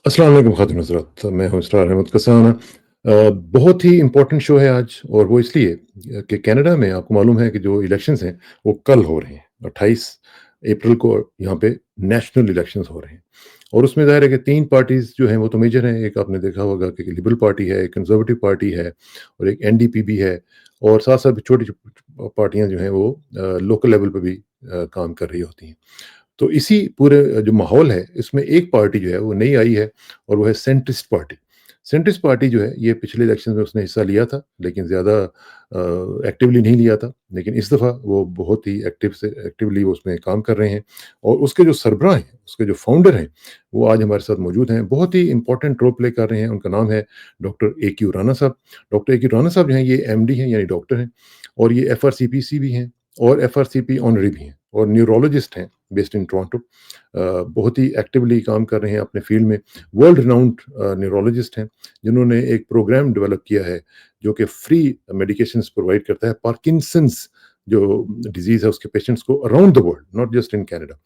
अस्सलाम वालेकुम ख़ातिन हज़रात, मैं हूँ इसरार अहमद कसाना। बहुत ही इम्पोर्टेंट शो है आज और वो इसलिए कि कनाडा में आपको मालूम है कि जो इलेक्शंस हैं वो कल हो रहे हैं। 28 अप्रैल को यहाँ पे नेशनल इलेक्शंस हो रहे हैं और उसमें ज़ाहिर है कि 3 पार्टीज़ जो हैं वो तो मेजर हैं। एक आपने देखा होगा कि लिबरल पार्टी है, एक कंज़र्वेटिव पार्टी है और एक एनडीपी भी है और साथ-साथ छोटी-छोटी पार्टियाँ जो हैं वो लोकल लेवल पे भी काम कर रही होती हैं। तो इसी पूरे जो माहौल है, इसमें एक पार्टी जो है वो नई आई है और वो है सेंट्रिस्ट पार्टी। सेंट्रिस्ट पार्टी जो है ये पिछले इलेक्शन में उसने हिस्सा लिया था, लेकिन ज़्यादा एक्टिवली नहीं लिया था। लेकिन इस दफ़ा वो बहुत ही एक्टिवली वो उसमें काम कर रहे हैं और उसके जो सरबराह हैं, उसके जो फाउंडर हैं, वो आज हमारे साथ मौजूद हैं। बहुत ही इम्पोर्टेंट रोल प्ले कर रहे हैं। उनका नाम है डॉक्टर ए.क्यू. राणा साहब। Doctor AQ. राणा साहब जो हैं ये एमडी हैं यानी डॉक्टर हैं और ये एफआरसीपीसी भी हैं और एफआरसीपी ऑनरी भी हैं और न्यूरोलॉजिस्ट हैं बेस्ड इन टोरंटो। बहुत ही एक्टिवली काम कर रहे हैं अपने फील्ड में। वर्ल्ड रिनाउंड न्यूरोलॉजिस्ट हैं जिन्होंने एक प्रोग्राम डेवलप किया है जो कि फ्री मेडिकेशंस प्रोवाइड करता है पार्किंसंस जो डिजीज़ है उसके पेशेंट्स को around the world, not just in Canada.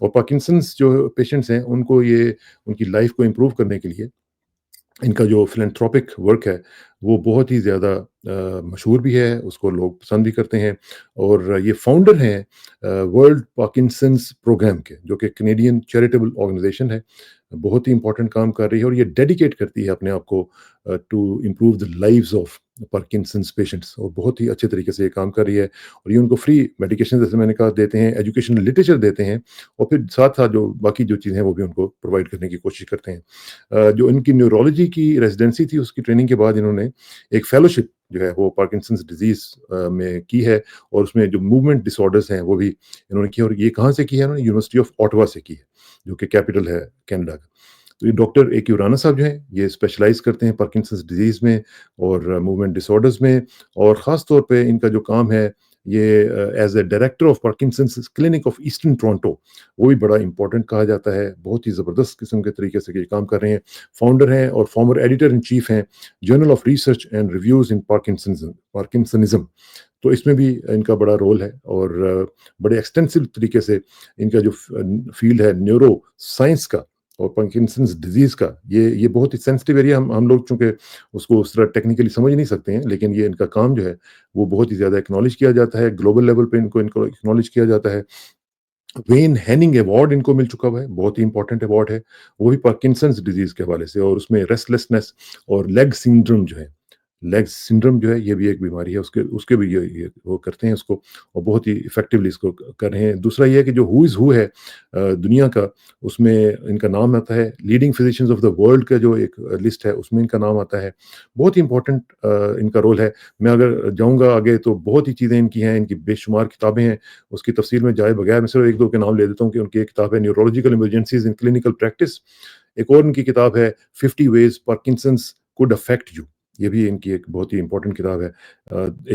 और पार्किंसंस जो पेशेंट्स हैं उनको ये उनकी लाइफ को इम्प्रूव करने के लिए इनका जो फिलैंथ्रोपिक वर्क है, वो बहुत ही ज़्यादा मशहूर भी है, उसको लोग पसंद भी करते हैं और ये फाउंडर हैं वर्ल्ड पार्किंसंस प्रोग्राम के, जो कि कैनेडियन चैरिटेबल ऑर्गेनाइजेशन है। बहुत ही इम्पोर्टेंट काम कर रही है और ये डेडिकेट करती है अपने आप को to improve the lives of Parkinson's patients और बहुत ही अच्छे तरीके से ये काम कर रही है और ये उनको फ्री मेडिकेशन जैसे मैंने कहा देते हैं, एजुकेशनल लिटरेचर देते हैं और फिर साथ-साथ जो बाकी जो चीज़ें हैं, वो भी उनको प्रोवाइड करने की कोशिश करते हैं। जो इनकी न्यूरोलॉजी की रेजिडेंसी थी उसकी ट्रेनिंग के बाद इन्होंने एक फेलोशिप जो है वो पार्किंसंस डिजीज़ में की है और उसमें जो मूवमेंट डिसऑर्डर्स हैं वो भी इन्होंने की और ये कहाँ से की है इन्होंने यूनिवर्सिटी ऑफ ऑटावा से की है, जो कि कैपिटल है कनाडा का। तो ये डॉक्टर ए.क्यू. राणा साहब जो हैं ये स्पेशलाइज़ करते हैं पार्किंसंस डिजीज़ में और मूवमेंट डिसऑर्डर्स में और ख़ास तौर पे इनका जो काम है ये as a director of Parkinson's clinic of eastern Toronto, वो भी बड़ा इम्पोर्टेंट कहा जाता है। बहुत ही ज़बरदस्त किस्म के तरीके से ये काम कर रहे हैं। फाउंडर हैं और फॉर्मर एडिटर इन चीफ हैं, journal of research and reviews in parkinsonism. तो इसमें भी इनका बड़ा रोल है और बड़े एक्सटेंसिव तरीके से इनका जो फील्ड है न्यूरो साइंस का और पार्किंसंस डिजीज़ का, ये बहुत ही सेंसिटिव एरिया हम लोग चूँकि उसको उस तरह टेक्निकली समझ नहीं सकते हैं, लेकिन ये इनका काम जो है, वो बहुत ही ज़्यादा एक्नॉलेज किया जाता है। ग्लोबल लेवल पे इनको इनको एक्नॉलेज किया जाता है। वेन हैनिंग अवार्ड इनको मिल चुका हुआ है, बहुत ही इंपॉर्टेंट अवार्ड है, वो भी पार्किंसंस डिजीज़ के हवाले से और उसमें रेस्टलेसनेस और लेग सिंड्रोम जो है, लेग सिंड्रोम जो है ये भी एक बीमारी है, उसके उसके भी ये वो करते हैं इसको और बहुत ही इफ़ेक्टिवली इसको कर रहे हैं। दूसरा ये है कि जो हू इज़ हू है दुनिया का, उसमें इनका नाम आता है, leading physicians of the world का जो एक लिस्ट है, उसमें इनका नाम आता है। बहुत ही इंपॉर्टेंट इनका रोल है। मैं अगर जाऊँगा आगे तो बहुत ही चीज़ें इनकी हैं, इनकी बेशुमार किताबें हैं, उसकी तफसील में जाए बगैर मैं सिर्फ 1-2 के नाम ले देता हूँ कि उनकी एक किताब है neurological emergencies in clinical practice. एक और उनकी किताब है 50 ways Parkinson's could affect you. ये भी इनकी एक बहुत ही इम्पोर्टेंट किताब है।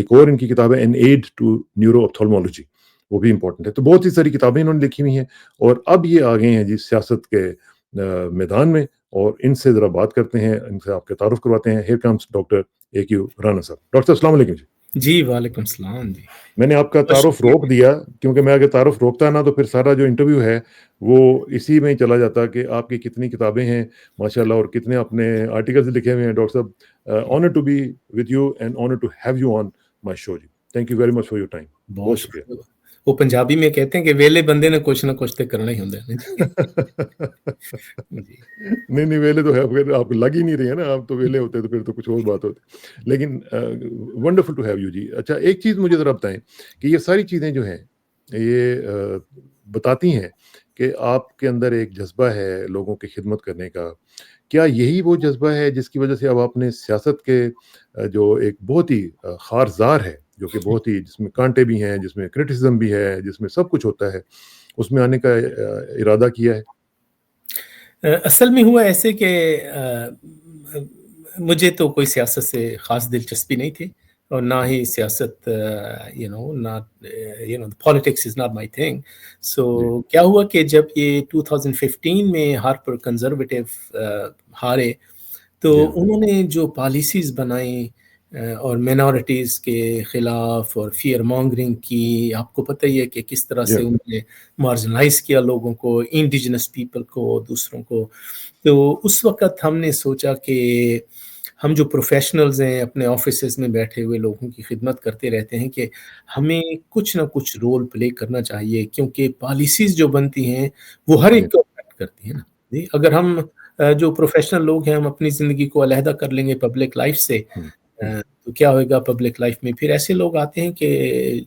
एक और इनकी किताब है an aid to neuro ophthalmology, वो भी इम्पोर्टेंट है। तो बहुत ही सारी किताबें इन्होंने लिखी हुई हैं और अब ये आ गए हैं जी सियासत के मैदान में और इनसे ज़रा बात करते हैं, इनसे आपका तारुफ करवाते हैं। Here comes doctor AQ. Rana साहब। डॉक्टर साहब अस्सलाम वालेकुम जी। जी, वालेकुम सलाम जी। मैंने आपका बहुत तारुफ शुक्रिया। रोक दिया क्योंकि मैं अगर तारुफ रोकता ना तो फिर सारा जो इंटरव्यू है वो इसी में ही चला जाता कि आपकी कितनी किताबें हैं माशाल्लाह और कितने आपने आर्टिकल्स लिखे हुए हैं। डॉक्टर साहब honour to be with you and honour to have you on my show जी। Thank you very much for your time. बहुत बहुत शुक्रिया। शुक्रिया। वो पंजाबी में कहते हैं कि वेले बंदे ने कुछ ना कुछ तो करना ही होता है जी। जी। नहीं, नहीं वेले तो है, फिर आप लग ही नहीं रहे हैं ना, आप तो वेले होते तो फिर तो कुछ और बात होती। लेकिन वंडरफुल टू हैव यू जी। अच्छा एक चीज़ मुझे ज़रा बताएँ कि ये सारी चीज़ें जो हैं ये बताती हैं कि आपके अंदर एक जज़्बा है लोगों की खिदमत करने का। क्या यही वो जज़्बा है जिसकी वज़ह से अब आपने सियासत के जो एक बहुत ही ख़ारज़ार है, जो कि बहुत ही जिसमें कांटे भी हैं, जिसमें क्रिटिसिज़्म भी है, जिसमें सब कुछ होता है, उसमें आने का इरादा किया है? असल में हुआ ऐसे कि मुझे तो कोई सियासत से ख़ास दिलचस्पी नहीं थी और ना ही सियासत politics is not my thing. So जी, क्या हुआ कि जब ये 2015 में हार्पर कंज़र्वेटिव हारे, तो जी हाँ। उन्होंने जो पॉलिसीज़ बनाई और माइनॉरिटीज़ के ख़िलाफ़ और फ़ियर मॉन्गरिंग की, आपको पता ही है कि किस तरह से या उन्होंने मार्जिनलाइज़ किया लोगों को, इंडिजिनस पीपल को, दूसरों को। तो उस वक़्त हमने सोचा कि हम जो प्रोफ़ेशनल्स हैं, अपने ऑफ़िसेज़ में बैठे हुए लोगों की खिदमत करते रहते हैं कि हमें कुछ ना कुछ रोल प्ले करना चाहिए, क्योंकि पॉलिसीज़ जो बनती हैं, वो हर या एक को अफ़ेक्ट करती हैं ना। जी, अगर हम जो प्रोफ़ेशनल लोग हैं, हम अपनी ज़िंदगी को अलहदा कर लेंगे पब्लिक लाइफ़ से, हुँ, हुँ, तो क्या होएगा पब्लिक लाइफ में, फिर ऐसे लोग आते हैं कि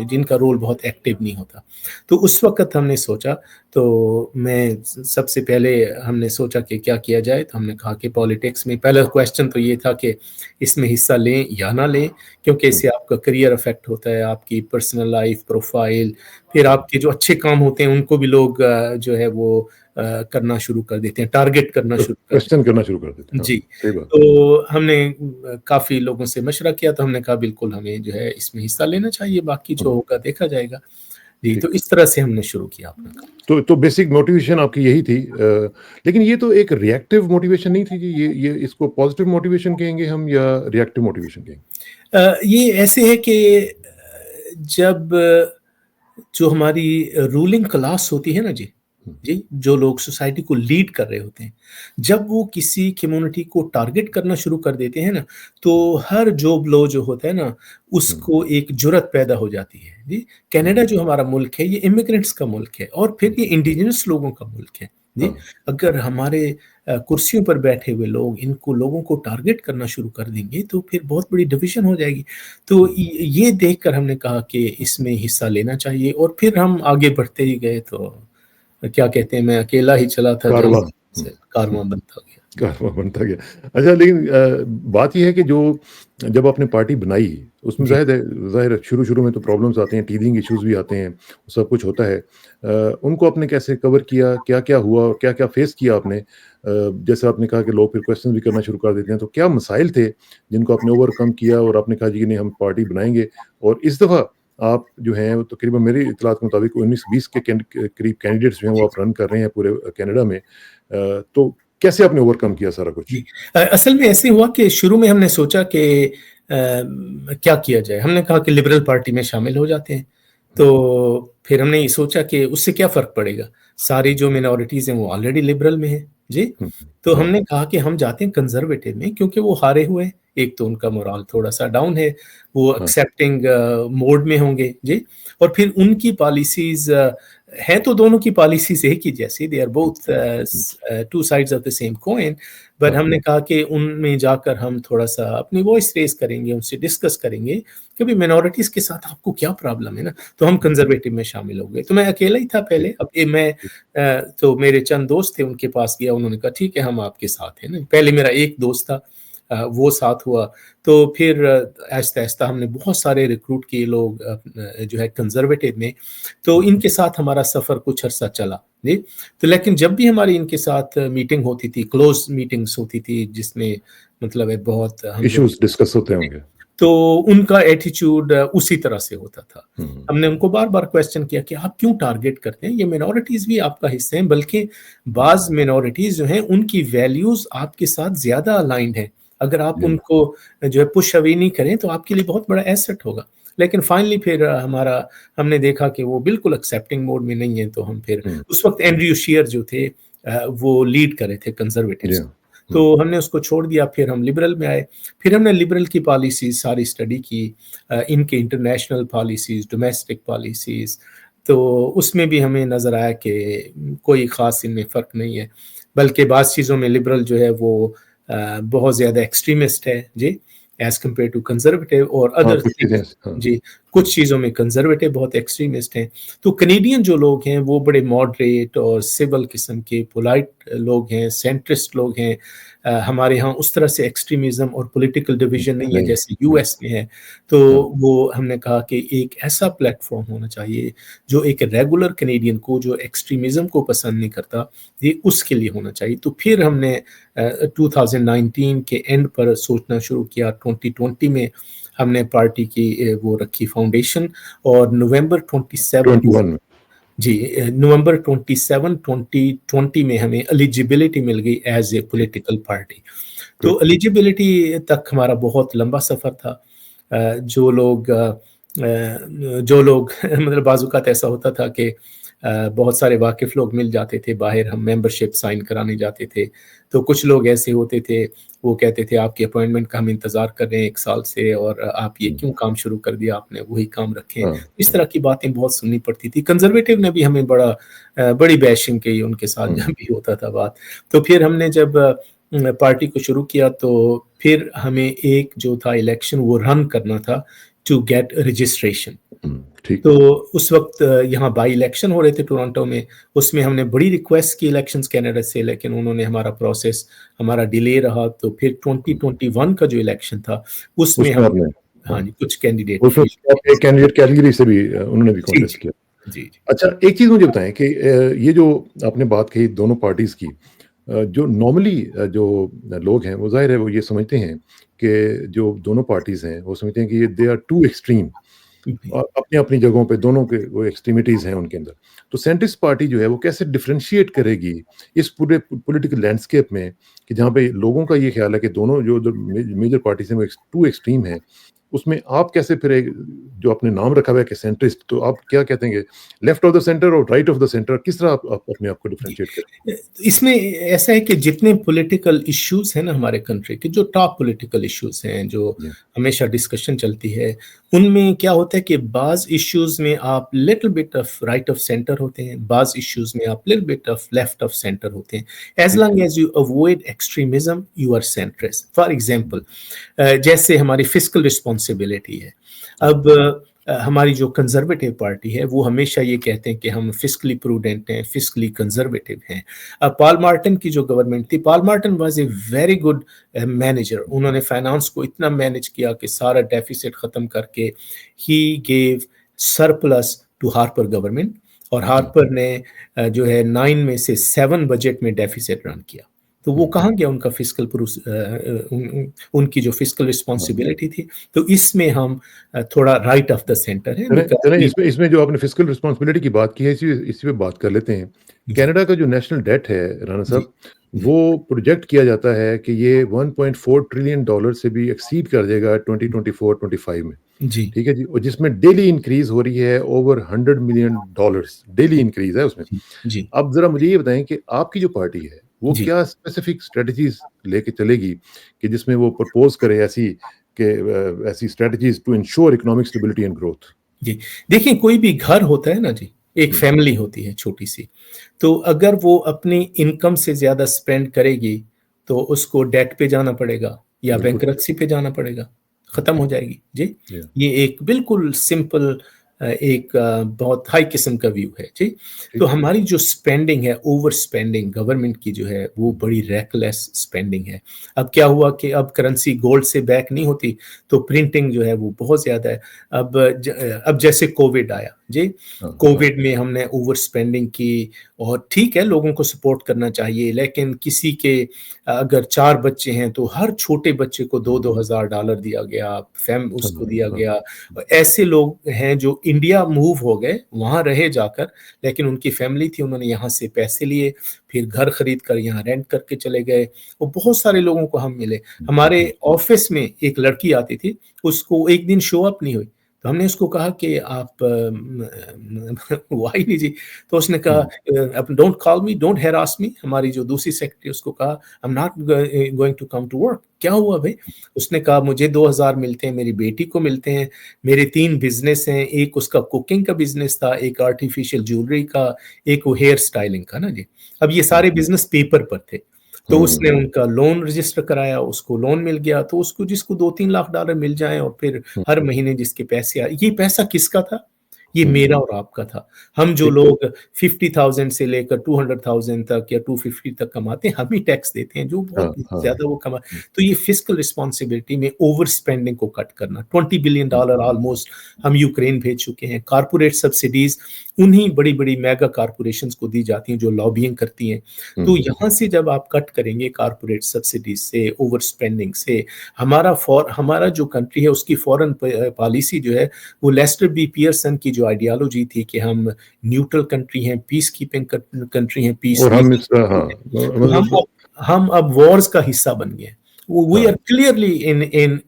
जिनका रोल बहुत एक्टिव नहीं होता। तो उस वक़्त हमने सोचा, तो मैं सबसे पहले हमने सोचा कि क्या किया जाए, तो हमने कहा कि पॉलिटिक्स में पहला क्वेश्चन तो ये था कि इसमें हिस्सा लें या ना लें, क्योंकि हुँ, इससे आपका करियर अफ़ेक्ट होता है, आपकी पर्सनल लाइफ, प्रोफ़ाइल, फिर आपके जो अच्छे काम होते हैं उनको भी लोग जो है वो करना शुरू कर देते हैं, टारगेट करना तो शुरू कर देते क्वेश्चन करना शुरू कर देते हैं। हैं। जी। हाँ, सही बात। तो हमने काफ़ी लोगों से मशवरा किया, तो हमने कहा बिल्कुल हमें जो है इसमें हिस्सा लेना चाहिए, बाकी जो हुँ, होगा देखा जाएगा। जी, तो ठीक। इस तरह से हमने शुरू किया अपना काम। तो बेसिक मोटिवेशन आपकी यही थी, लेकिन ये तो एक रिएक्टिव मोटिवेशन नहीं थी जी, ये इसको पॉजिटिव मोटिवेशन कहेंगे हम या रिएक्टिव मोटिवेशन कहेंगे? ये ऐसे है कि जब जो हमारी रूलिंग क्लास होती है ना जी, हुँ, जी, जो लोग सोसाइटी को लीड कर रहे होते हैं, जब वो किसी कम्युनिटी को टारगेट करना शुरू कर देते हैं ना, हुँ, तो हर जोब लो जो होता है ना, हुँ, उसको एक जुर्अत पैदा हो जाती है। जी, हुँ, कनाडा जो हमारा मुल्क है, ये इमिग्रेंट्स का मुल्क है और फिर हुँ, ये इंडिजिनस लोगों का मुल्क है। हाँ, जी, अगर हमारे कुर्सियों पर बैठे हुए लोग इनको लोगों को टारगेट करना शुरू कर देंगे, तो फिर बहुत बड़ी डिवीज़न हो जाएगी। तो हुँ, ये देखकर हमने कहा कि इसमें हिस्सा लेना चाहिए और फिर हम आगे बढ़ते ही गए, तो क्या कहते हैं, मैं अकेला ही चला था जहाँ कारवां। हुँ, से हुँ। कारवां बनता गया। कारवां बनता गया। अच्छा, लेकिन बात ये है कि जो जब आपने पार्टी बनाई, उसमें जी, ज़ाहिर है शुरू-शुरू में तो प्रॉब्लम्स आते हैं, टीथिंग इश्यूज़ भी आते हैं, सब कुछ होता है। उनको आपने कैसे कवर किया? क्या-क्या हुआ और क्या-क्या फेस किया आपने? जैसे आपने कहा कि लोग फिर क्वेश्चन भी करना शुरू कर देते हैं, तो क्या मसाइल थे जिनको आपने ओवरकम किया और आपने कहा जी कि नहीं, हम पार्टी बनाएँगे? और इस दफ़ा आप जो हैं वो तकरीबन मेरी इत्तलात के मुताबिक 19-20 के करीब कैंडिडेट्स जो हैं वो जी, आप रन कर रहे हैं पूरे कनाडा में। तो कैसे आपने ओवरकम किया सारा कुछ? जी। असल में ऐसे हुआ कि शुरू में हमने सोचा कि क्या किया जाए? हमने कहा कि लिबरल पार्टी में शामिल हो जाते हैं। हुँ, तो फिर हमने ये सोचा कि उससे क्या फ़र्क पड़ेगा? सारी जो मिनॉरिटीज़ हैं वो ऑलरेडी लिबरल में हैं। जी। हुँ, तो हाँ, हमने कहा कि हम जाते हैं कंज़र्वेटिव में, क्योंकि वो हारे हुए हैं। एक तो उनका मोरल थोड़ा-सा डाउन है, वो हाँ, एक्सेप्टिंग मोड में होंगे। जी। और फिर उनकी पॉलिसीज़ हैं तो दोनों की पॉलिसीज़ एक ही जैसी, they are um, both um, two sides of the same coin. But हाँ, हमने कहा कि उनमें जाकर हम थोड़ा-सा अपनी वॉइस रेज़ करेंगे, उनसे डिस्कस करेंगे कि भई मिनॉरिटीज़ के साथ आपको क्या प्रॉब्लम है ना? तो हम कंज़र्वेटिव में शामिल हो गए। तो मैं अकेला ही था ठीक, पहले, अब ये मैं ठीक, तो मेरे चंद दोस्त थे, उनके पास गया, उन्होंने कहा ठीक है हम आपके साथ हैं ना। पहले मेरा एक दोस्त था, वो साथ हुआ, तो फिर आहिस्ता-आहिस्ता हमने बहुत सारे रिक्रूट किए लोग जो है कंज़र्वेटिव में, तो हुँ, इनके साथ हमारा सफ़र कुछ अरसा चला। जी। तो लेकिन जब भी हमारी इनके साथ मीटिंग होती थी, क्लोज़ मीटिंग्स होती थी, जिसमें मतलब है बहुत हम लोग, इश्यूज़ डिस्कस होते होंगे। तो उनका एटीट्यूड उसी तरह से होता था। हुँ, हमने उनको बार-बार क्वेश्चन किया कि आप क्यों टारगेट करते हैं? ये मिनॉरिटीज़ भी आपका हिस्सा हैं, बल्कि हुँ, बाज़ मिनॉरिटीज़ जो हैं, उनकी वैल्यूज़ आपके साथ ज़्यादा अलाइन्ड हैं। अगर आप जी, उनको जो है पुश अवे नहीं करें, तो आपके लिए बहुत बड़ा एसेट होगा। लेकिन फाइनली फिर हमने देखा कि वो बिल्कुल एक्सेप्टिंग मोड में नहीं है, तो हम फिर हुँ, उस वक़्त हुँ, एंड्रयू शीयर जो थे, वो लीड कर रहे थे जी कंज़र्वेटिव्स हाँ, को। हुँ, तो हमने उसको छोड़ दिया, फिर हम लिबरल में आए। फिर हमने लिबरल की पॉलिसीज़ सारी स्टडी की, इनके इंटरनेशनल पॉलिसीज़, डोमेस्टिक पॉलिसीज़, तो उसमें भी हमें नज़र आया कि कोई ख़ास इनमें फ़र्क नहीं है। बल्कि बाज़ चीज़ों में लिबरल जो है वो बहुत ज़्यादा एक्सट्रीमिस्ट है, जी, एज़ कंपेयर टू कंज़र्वेटिव, और हाँ, अदर कुछ चीज़ें थिंग्स, हाँ, जी, हुँ, कुछ चीज़ों में कंज़र्वेटिव बहुत एक्सट्रीमिस्ट हैं। तो कनेडियन जो लोग हैं वो बड़े मॉडरेट और सिविल किस्म के पोलाइट लोग हैं, सेंट्रिस्ट लोग हैं। हमारे यहाँ उस तरह से एक्सट्रीमिज़्म और पॉलिटिकल हुँ, डिवीज़न नहीं है नहीं है, जैसे हुँ, यूएस में है। तो हाँ, वो हमने कहा कि एक ऐसा प्लेटफ़ॉर्म होना चाहिए जो एक रेगुलर कनेडियन को, जो एक्सट्रीमिज़्म को पसंद नहीं करता, ये उसके लिए होना चाहिए। तो फिर हमने 2019 के एंड पर सोचना शुरू किया, 2020 में हमने पार्टी की वो रखी फाउंडेशन, और नवंबर 27 21 में, जी, नवंबर 27 2020 में हमें एलिजिबिलिटी मिल गई एज़ ए ठीक, पॉलिटिकल पार्टी। तो गुड। एलिजिबिलिटी तक हमारा बहुत लंबा सफ़र था। जो लोग मतलब बाज़-औक़ात ऐसा होता था कि बहुत सारे वाकिफ़ लोग मिल जाते थे, बाहर हम मेंबरशिप साइन कराने जाते थे। तो कुछ लोग ऐसे होते थे, वो कहते थे आपकी अपॉइंटमेंट का हम इंतज़ार कर रहे हैं 1 साल से और आप ये हुँ, क्यों काम शुरू कर दिया आपने, वही काम रखें। हाँ, इस हाँ, तरह की बातें बहुत सुननी पड़ती थी। कंज़र्वेटिव ने भी हमें बड़ी बैशिंग की उनके साथ हुँ, जब भी होता था बात। तो फिर हमने जब पार्टी को शुरू किया तो फिर हमें एक जो था इलेक्शन वो रन करना था टू गेट रजिस्ट्रेशन। ठीक, तो उस वक़्त यहाँ बाई इलेक्शन हो रहे थे टोरंटो में, उसमें हमने बड़ी रिक्वेस्ट की इलेक्शंस कैनाडा से लेकिन उन्होंने हमारा डिले रहा तो फिर हुँ, 2021 का जो इलेक्शन था, उसमें उसमें हमने आपने हाँ हाँ, जी, कुछ कैंडिडेट उसमें फील्ड आप किए। एक कैंडिडेट कैटेगरी से भी उन्होंने भी जी, कॉन्टेस्ट जी। किया। जी, जी। अच्छा, एक चीज़ मुझे बताएँ कि ये जो आपने बात कही दोनों पार्टीज़ की जो नॉर्मली जो लोग हैं वो ज़ाहिर है वो ये समझते हैं कि जो दोनों पार्टीज़ हैं वो समझते हैं कि ये दे आर टू एक्सट्रीम जी। अपनी-अपनी जगहों पे दोनों के वो एक्सट्रीमिटीज़ हैं उनके अंदर। तो सेंट्रिस्ट पार्टी जो है वो कैसे डिफरेंशिएट करेगी इस पूरे पॉलिटिकल लैंडस्केप में कि जहाँ पे लोगों का ये ख़्याल है कि दोनों जो मेजर पार्टीज़ हैं वो टू एक्सट्रीम हैं। उसमें आप कैसे फिर एक जो आपने नाम रखा हुआ है कि सेंट्रिस्ट तो आप क्या कहते हैं कि लेफ्ट ऑफ द सेंटर और राइट ऑफ द सेंटर किस तरह आप अपने आप को जी। डिफरेंशिएट करें? इसमें ऐसा है कि जितने पॉलिटिकल इश्यूज़ हैं ना हमारे कंट्री के, जो टॉप पॉलिटिकल इश्यूज़ हैं, जो जी, हमेशा डिस्कशन चलती है, उनमें क्या होता है कि बाज़ इश्यूज़ में आप little bit of right of centre होते हैं, बाज़ इश्यूज़ में आप little bit of left of centre होते हैं। एज़ ठीक। Long as you avoid extremism, you are centrist. For um, example जैसे हमारी फिस्कल रिस्पॉन्सिबिलिटी है। जी, अब हमारी जो कंज़र्वेटिव पार्टी है, वो हमेशा ये कहते हैं कि हम फिस्कली प्रूडेंट हैं, फिस्कली कंज़र्वेटिव हैं। पॉल मार्टन की जो गवर्नमेंट थी, Paul Martin was a very good manager. उन्होंने फाइनेंस को इतना मैनेज किया कि सारा डेफ़िसिट ख़त्म करके ही gave surplus to Harper government और हुँ, हार्पर ने जो है 9 में से 7 बजट में डेफ़िसिट रन किया। तो वो हुँ, कहाँ गया उनका फिस्कल उनकी जो फिस्कल हाँ। रिस्पॉन्सिबिलिटी थी। तो इसमें हम थोड़ा राइट ऑफ द सेंटर है चलें बिकॉज़ चलें वी इसमें इसमें जो आपने फिस्कल रिस्पॉन्सिबिलिटी की बात की है इसी पे बात कर लेते हैं। जी, कनाडा का जो नेशनल डेट है राणा जी, साहब, जी, वो प्रोजेक्ट किया जाता है कि ये 1.4 ट्रिलियन डॉलर से भी एक्सीड कर जाएगा 2024-25 में। जी, ठीक है जी? और जिसमें डेली इंक्रीज़ हो रही है over 100 million dollars daily increase है उसमें। जी, जी, अब ज़रा मुझे ये बताएँ कि आपकी जो पार्टी है, वो जी। क्या स्पेसिफिक स्ट्रैटेजीज़ लेके चलेगी कि जिसमें वो प्रपोज़ करे ऐसी strategies to ensure economic stability and growth? जी। देखिए कोई भी घर होता है ना जी, एक हुँ, फैमिली होती है छोटी-सी, तो अगर वो अपनी इनकम से ज़्यादा स्पेंड करेगी, तो उसको डेट पे जाना पड़ेगा या बिल्कुल। बैंकरप्सी पे जाना पड़ेगा, हुँ, खत्म हो जाएगी। जी, या ये एक बिल्कुल सिंपल एक बहुत हाई किस्म का व्यू है। जी, तो ठीक। हमारी जो स्पेंडिंग है, ओवर स्पेंडिंग गवर्नमेंट की जो है, वो हुँ, बड़ी रेकलेस स्पेंडिंग है। अब क्या हुआ कि अब करेंसी गोल्ड से बैक नहीं होती, तो प्रिंटिंग जो है वो बहुत ज़्यादा है। अब जैसे कोविड आया, जी, हाँ, हाँ। कोविड में हमने ओवर स्पेंडिंग की और ठीक है लोगों को सपोर्ट करना चाहिए, लेकिन किसी के अगर 4 बच्चे हैं तो हर छोटे बच्चे को हुँ, 2-2 हज़ार डॉलर दिया गया, फैम हाँ, उसको दिया हाँ। गया। ऐसे लोग हैं जो इंडिया मूव हो गए, वहाँ रहे जाकर, लेकिन उनकी फैमिली थी, उन्होंने यहाँ से पैसे लिए, फिर घर खरीद कर यहाँ रेंट करके चले गए और बहुत सारे लोगों को हम मिले। हुँ, हमारे हुँ, ऑफ़िस में एक लड़की आती थी, उसको एक दिन शो अप नहीं हुई, तो हमने उसको कहा कि आप वो आई नहीं जी, तो उसने कहा हुँ, अब don't call me, don't harass me, हमारी जो दूसरी सेक्रेटरी उसको कहा, I am not going to come to work. क्या हुआ भई? उसने कहा मुझे 2000 मिलते हैं, मेरी बेटी को मिलते हैं, मेरे 3 बिज़नेस हैं, एक उसका कुकिंग का बिज़नेस था, एक आर्टिफ़िशियल ज्वेलरी का, एक वो हेयर स्टाइलिंग का ना जी। अब ये हुँ, सारे बिज़नेस पेपर पर थे। तो हुँ, उसने हुँ, उनका लोन रजिस्टर कराया, उसको लोन मिल गया, तो उसको जिसको 2-3 लाख डॉलर मिल जाएँ और फिर हुँ, हर महीने जिसके पैसे आए, ये पैसा किसका था? ये हुँ, मेरा और आपका था। हम जो ठीक। लोग 50,000 से लेकर 200,000 तक या 250 तक कमाते हैं, हम ही टैक्स देते हैं, जो हाँ, बहुत हाँ। ज़्यादा वो कमा हुँ, तो ये फिस्कल रिस्पॉन्सिबिलिटी में ओवर स्पेंडिंग को कट करना, $20 बिलियन हुँ, ऑलमोस्ट हम यूक्रेन भेज चुके हैं। कॉर्पोरेट सब्सिडीज़ उन्हीं बड़ी-बड़ी मेगा कॉर्पोरेशंस को दी जाती हैं जो लॉबिंग करती हैं। तो यहाँ से जब आप कट करेंगे कॉर्पोरेट सब्सिडीज़ से, ओवर स्पेंडिंग से, हमारा जो कंट्री है उसकी फॉरेन पॉलिसी जो है वो लेस्टर बी पियर्सन की जो आइडियोलॉजी थी कि हम न्यूट्रल कंट्री हैं, पीस कीपिंग कंट्री हैं, पीस और हम इसका हाँ तो मतलब हम अब वॉर्स का हिस्सा बन गए। वी हाँ are clearly in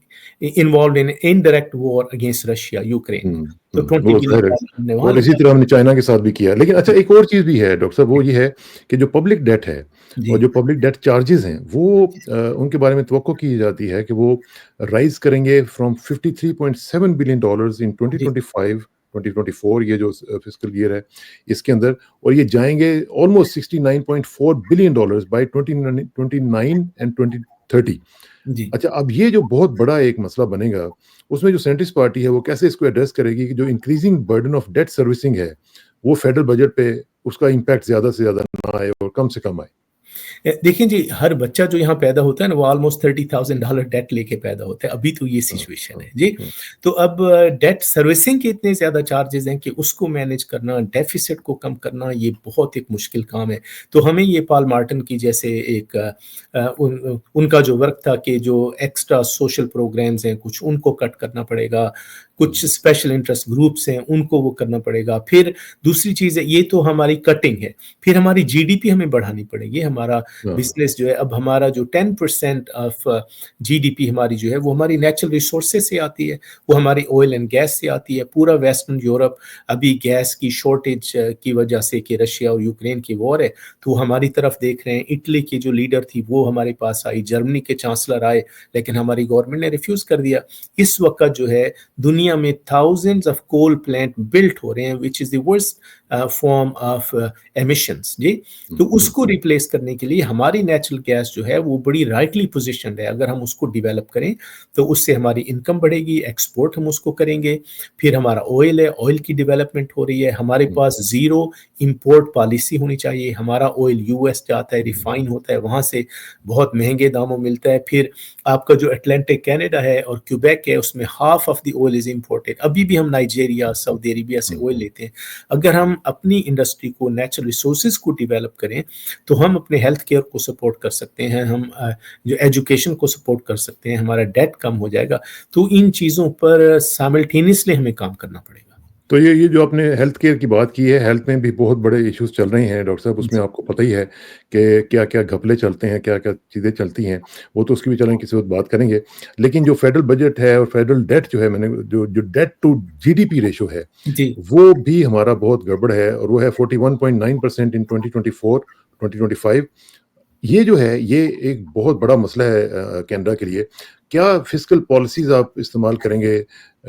involved in indirect war against Russia, Ukraine. तो 20 वो बिलियन ज़ाहिर है। डॉलर हमने वहाँ और इसी लगाए। तरह हमने चाइना के साथ भी किया। लेकिन अच्छा एक और चीज़ भी है डॉक्टर साहब, वो ये है कि जो पब्लिक डेट है और जी, जो पब्लिक डेट चार्जेज़ हैं, वो उनके बारे में तवक्को की जाती है कि वो राइज़ करेंगे फ्रॉम $53.7 बिलियन इन जी, 2025 2024 ये जो फिस्कल ईयर है, इसके अंदर, और ये जाएँगे ऑलमोस्ट $69.4 बिलियन बाय 2029 एंड 2030। जी। अच्छा, अब ये जो बहुत बड़ा एक मसला बनेगा, उसमें जो सेंट्रिस्ट पार्टी है, वो कैसे इसको एड्रेस करेगी कि जो increasing burden of debt servicing है, वो फेडरल बजट पे उसका इम्पैक्ट ज़्यादा से ज़्यादा ना आए और कम से कम आए? देखिए जी, हर बच्चा जो यहाँ पैदा होता है ना, वो ऑलमोस्ट $30,000 डेट लेके पैदा होता है, अभी तो ये हाँ, सिचुएशन हाँ, है। जी, हाँ, तो अब डेट सर्विसिंग के इतने ज़्यादा चार्जेज़ हैं कि उसको मैनेज करना, डेफ़िसिट को कम करना, ये बहुत एक मुश्किल काम है। तो हमें ये पॉल मार्टन की जैसे एक उनका जो वर्क था कि जो एक्स्ट्रा सोशल प्रोग्राम्स हैं कुछ, उनको कट करना पड़ेगा, हुँ, कुछ स्पेशल इंटरेस्ट ग्रुप्स हैं, उनको वो करना पड़ेगा। फिर दूसरी चीज़ है, ये तो हमारी कटिंग है, फिर हमारी जीडीपी हमें बढ़ानी पड़ेगी। हमारा हाँ, बिज़नेस जो है, अब हमारा जो 10% ऑफ जीडीपी हमारी जो है वो हमारी नेचुरल रिसोर्सेज़ से आती है, वो हमारी ऑयल एंड गैस से आती है। पूरा वेस्टर्न यूरोप अभी गैस की शॉर्टेज की वजह से कि रशिया और यूक्रेन की वॉर है, तो वो हमारी तरफ देख रहे हैं। इटली की जो लीडर थी वो हमारे पास आई, जर्मनी के चांसलर आए, लेकिन हमारी गवर्नमेंट ने रिफ्यूज़ कर दिया। इस वक़्त जो है दुनिया में thousands of coal plant built हो रहे हैं which is the worst form of emissions जी। हुँ, तो हुँ, उसको रिप्लेस करने के लिए हमारी नेचुरल गैस जो है वो बड़ी राइटली पोजीशन्ड है। अगर हम उसको डेवलप करें तो उससे हमारी इनकम बढ़ेगी, एक्सपोर्ट हम उसको करेंगे। फिर हमारा ऑयल है, ऑयल की डेवलपमेंट हो रही है। हमारे हुँ, पास ज़ीरो इम्पोर्ट पॉलिसी होनी चाहिए। हमारा ऑयल यूएस जाता है, हुँ, रिफाइन होता है, वहाँ से बहुत महँगे दामों मिलता है। फिर आपका जो अटलांटिक कनाडा है और क्यूबेक है उसमें half of the oil is imported. अभी भी हम नाइजीरिया, सऊदी अरेबिया से हुँ, ऑयल हुँ, लेते हैं। अगर हम अपनी इंडस्ट्री को, नेचुरल रिसोर्सेज़ को डेवलप करें, तो हम अपने हेल्थ केयर को सपोर्ट कर सकते हैं, हम जो एजुकेशन को सपोर्ट कर सकते हैं, हमारा डेट कम हो जाएगा। तो इन चीज़ों पर साइमल्टेनियसली हमें काम करना पड़ेगा। तो ये जो आपने हेल्थ केयर की बात की है, हेल्थ में भी बहुत बड़े इश्यूज़ चल रहे हैं डॉक्टर साहब, उसमें जी, आपको पता ही है कि क्या-क्या घपले चलते हैं, क्या-क्या चीज़ें चलती हैं, वो तो उसकी भी चलें किसी वक़्त बात करेंगे। लेकिन जो फेडरल बजट है और फेडरल डेट जो है, मैंने जो जो डेट टू जीडीपी रेशियो है, जी, वो भी हमारा बहुत गड़बड़ है और वो है 41.9% इन 2024, 2025। ये जो है, ये एक बहुत बड़ा मसला है कनाडा के लिए। क्या फिस्कल पॉलिसीज़ आप इस्तेमाल करेंगे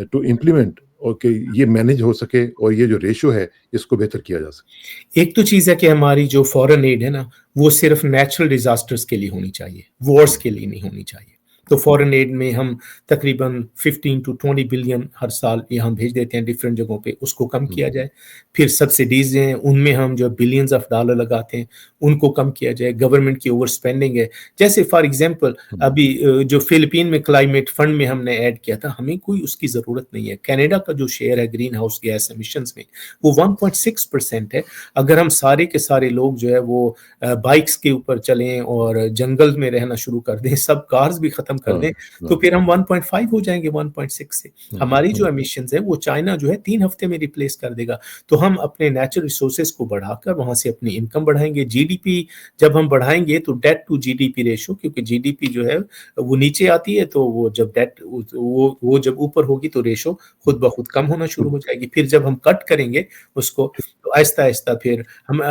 टू इम्प्लीमेंट और कि ये मैनेज हो सके और ये जो रेशियो है, इसको बेहतर किया जा सके? एक तो चीज़ है कि हमारी जो फॉरेन एड है ना, वो सिर्फ़ नेचुरल डिज़ास्टर्स के लिए होनी चाहिए, वॉर्स हुँ, के लिए नहीं होनी चाहिए। तो फॉरेन एड में हम तकरीबन 15 टू 20 बिलियन हर साल यहाँ भेज देते हैं डिफरेंट जगहों पे, उसको कम हुँ, किया जाए। फिर सब्सिडीज़ हैं, उनमें हम जो बिलियंस ऑफ डॉलर लगाते हैं, उनको कम किया जाए। गवर्नमेंट की ओवर स्पेंडिंग है। जैसे फॉर एग्ज़ाम्पल हुँ, अभी जो फ़िलिपीन में क्लाइमेट फंड में हमने ऐड किया था, हमें कोई उसकी ज़रूरत नहीं है। कनाडा का जो शेयर है ग्रीन हाउस गैस एमिशंस में, वो 1.6% है। अगर हम सारे के सारे लोग जो है वो बाइक्स के ऊपर चलें और जंगल में रहना शुरू कर दें, सब कार्स भी खत्म कर हाँ, दें, तो हाँ, फिर हम 1.5 हो जाएँगे 1.6 से। हाँ, हमारी जो हाँ, एमिशंस है वो चाइना जो है 3 हफ्ते में रिप्लेस कर देगा। तो हम अपने नेचुरल रिसोर्सेज़ को बढ़ाकर वहाँ से अपनी इनकम बढ़ाएँगे। जीडीपी जब हम बढ़ाएँगे तो डेट टू जीडीपी रेशियो, क्योंकि जीडीपी जो है वो नीचे आती है, तो वो जब डेट वो जब ऊपर होगी तो रेशियो खुद ब खुद कम होना शुरू तो हो जाएगी। फिर जब हम कट करेंगे उसको, तो आहिस्ता-आहिस्ता फिर हम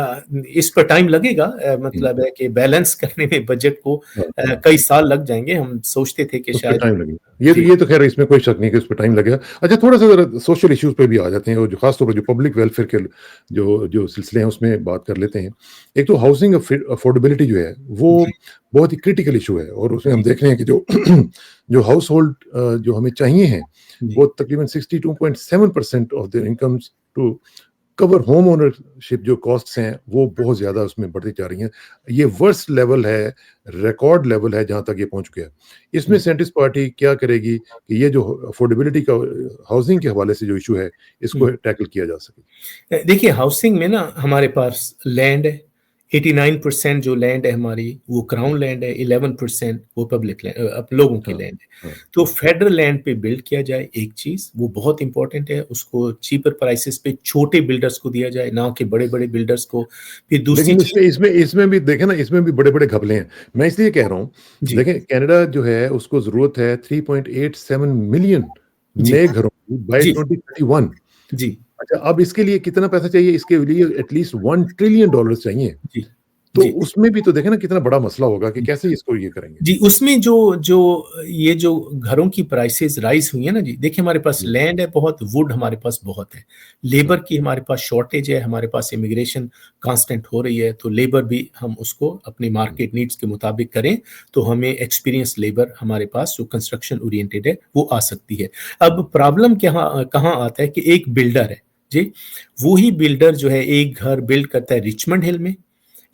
इस पर टाइम लगेगा, हुँ, मतलब है कि बैलेंस करने में बजट को हाँ, हाँ। कई साल लग जाएँगे। हम सोचते थे कि उस पे शायद टाइम लगेगा। जी, ये तो ख़ैर इसमें कोई शक नहीं कि उस पे टाइम लगेगा। अच्छा, थोड़ा-सा ज़रा सोशल इश्यूज़ पे भी आ जाते हैं और जो ख़ास तौर पे जो पब्लिक वेलफेयर के जो जो सिलसिले हैं उसमें बात कर लेते हैं। एक तो हाउसिंग अफोर्डेबिलिटी जो है वो जी, बहुत ही क्रिटिकल इश्यू है और उसमें हम जी, देख रहे हैं कि जो जो हाउसहोल्ड जो हमें चाहिए हैं, जी, वो तकरीबन 62.7% of their incomes to cover home ownership जो कॉस्ट्स हैं वो बहुत ज़्यादा उसमें बढ़ती जा रही हैं। ये वर्स्ट लेवल है, रिकॉर्ड लेवल है जहाँ तक ये पहुँच गया। इसमें हुँ, सेंट्रिस्ट पार्टी क्या करेगी कि ये जो अफोर्डेबिलिटी का हाउसिंग के हवाले से जो इश्यू है, हुँ। इसको टैकल किया जा सके? देखिए हाउसिंग में ना हमारे पास लैंड है, 89% जो लैंड है हमारी वो क्राउन लैंड है, 11% वो पब्लिक लोगों की हाँ, लैंड है। हाँ, तो हाँ। फेडरल लैंड पे बिल्ड किया जाए एक चीज़, वो बहुत इम्पोर्टेंट है, उसको चीपर प्राइसेज़ पे छोटे बिल्डर्स को दिया जाए, ना कि बड़े-बड़े बिल्डर्स को। फिर दूसरी लेकिन चीज़। इसमें इसमें इसमें भी देखें ना, इसमें भी बड़े-बड़े घपले हैं। मैं इसलिए कह रहा हूँ, जी, देखें कनाडा जो है उसको ज़रूरत है 3.87 मिलियन जी, नए घरों की बाय जी, 2031। जी, अच्छा, अब इसके लिए कितना पैसा चाहिए? इसके लिए एटलीस्ट $1 ट्रिलियन चाहिए। जी, तो जी। उसमें भी तो देखें ना कितना बड़ा मसला होगा कि कैसे इसको ये करेंगे? जी, उसमें जो जो ये जो घरों की प्राइसेज़ राइज़ हुई है ना जी, देखिए हमारे पास हुँ, लैंड है बहुत, वुड हमारे पास बहुत है। हाँ, लेबर की हमारे पास शॉर्टेज है, हमारे पास इमिग्रेशन कांस्टेंट हो रही है, तो लेबर भी हम उसको अपनी हुँ, मार्केट नीड्स के मुताबिक करें, तो हमें एक्सपीरियंस लेबर हमारे पास जो कंस्ट्रक्शन ओरिएंटेड है, वो आ सकती है। अब प्रॉब्लम कहाँ आता है कि एक बिल्डर है, जी, वो ही बिल्डर जो है एक घर बिल्ड करता है रिचमंड हिल में,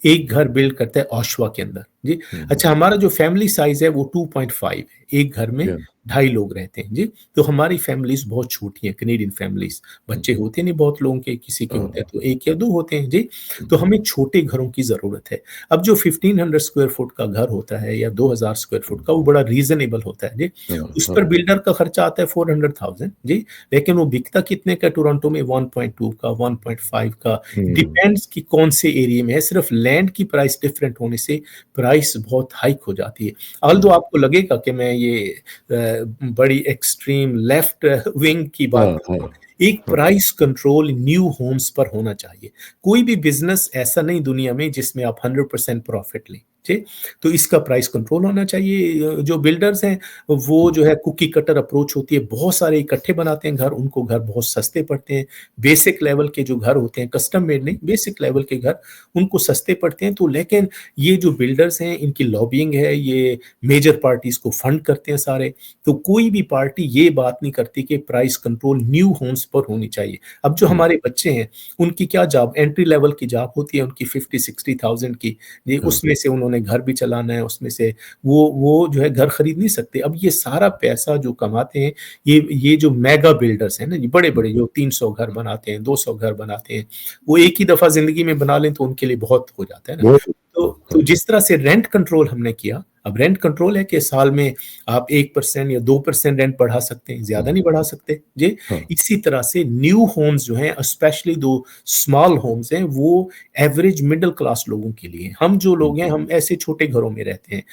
एक घर बिल्ड करता है ओशवा के अंदर, जी। हुँ, हुँ, अच्छा हमारा जो फैमिली साइज़ है वो 2.5 है, एक घर में या 2.5 लोग रहते हैं, जी। तो हमारी फैमिलीज़ बहुत छोटी हैं, कैनेडियन फैमिलीज़, हुँ, बच्चे होते नहीं बहुत लोगों के, किसी के होते हाँ, हैं तो 1 या 2 होते हैं, जी। हुँ, तो हमें छोटे घरों की ज़रूरत है। अब जो 1500 स्क्वायर फुट का घर होता है या 2000 स्क्वायर फुट हुँ, का वो बड़ा रीज़नेबल होता है, जी। हाँ, उस पर हाँ, बिल्डर का खर्चा आता है 400,000, जी। लेकिन वो बिकता कितने का टोरंटो में 1.2 का, 1.5 का, हुँ, डिपेंड्स कि कौन से एरिया में है, सिर्फ लैंड की प्राइस डिफरेंट होने से प्राइस बहुत हाइक हो जाती है। ऑल्दो हुँ, आपको लगेगा कि मैं ये बड़ी एक्सट्रीम लेफ्ट विंग की हाँ, बात कर हाँ, रहा हूँ। एक हाँ, प्राइस कंट्रोल न्यू होम्स पर होना चाहिए। कोई भी बिज़नेस ऐसा नहीं दुनिया में जिसमें आप 100% प्रॉफिट लें, जी? तो इसका प्राइस कंट्रोल होना चाहिए। जो बिल्डर्स हैं वो हुँ, जो है कुकी कटर अप्रोच होती है, बहुत सारे इकट्ठे बनाते हैं घर, उनको घर बहुत सस्ते पड़ते हैं। बेसिक लेवल के जो घर होते हैं, कस्टम मेड नहीं, बेसिक लेवल के घर उनको सस्ते पड़ते हैं। तो लेकिन ये जो बिल्डर्स हैं, इनकी लॉबिंग है, ये मेजर पार्टीज़ को फंड करते हैं सारे। तो कोई भी पार्टी ये बात नहीं करती कि प्राइस कंट्रोल न्यू होम्स पर होनी चाहिए। अब जो हुँ, हमारे बच्चे हैं, उनकी क्या जॉब एंट्री लेवल की जॉब होती है उनकी 50-60,000 की। ये हाँ, उसमें से उन्होंने घर भी चलाना है, उसमें से वो जो है घर खरीद नहीं सकते। अब ये सारा पैसा जो कमाते हैं, ये जो मेगा बिल्डर्स हैं ना, ये हुँ, बड़े-बड़े जो 300 घर बनाते हैं, 200 घर बनाते हैं, वो एक ही दफ़ा ज़िंदगी में बना लें तो उनके लिए बहुत हो जाता है ना। बहुत तो हाँ, तो हाँ, जिस तरह से रेंट कंट्रोल हमने किया, अब रेंट कंट्रोल है कि साल में आप 1% या 2% रेंट बढ़ा सकते हैं, हुँ, ज़्यादा नहीं बढ़ा सकते, जी। हाँ, इसी तरह से न्यू होम्स जो हैं, स्पेशली जो स्मॉल होम्स हैं, वो एवरेज मिडल क्लास लोगों के लिए हैं। हम जो हुँ, लोग हैं, हम ऐसे छोटे घरों में रहते हैं,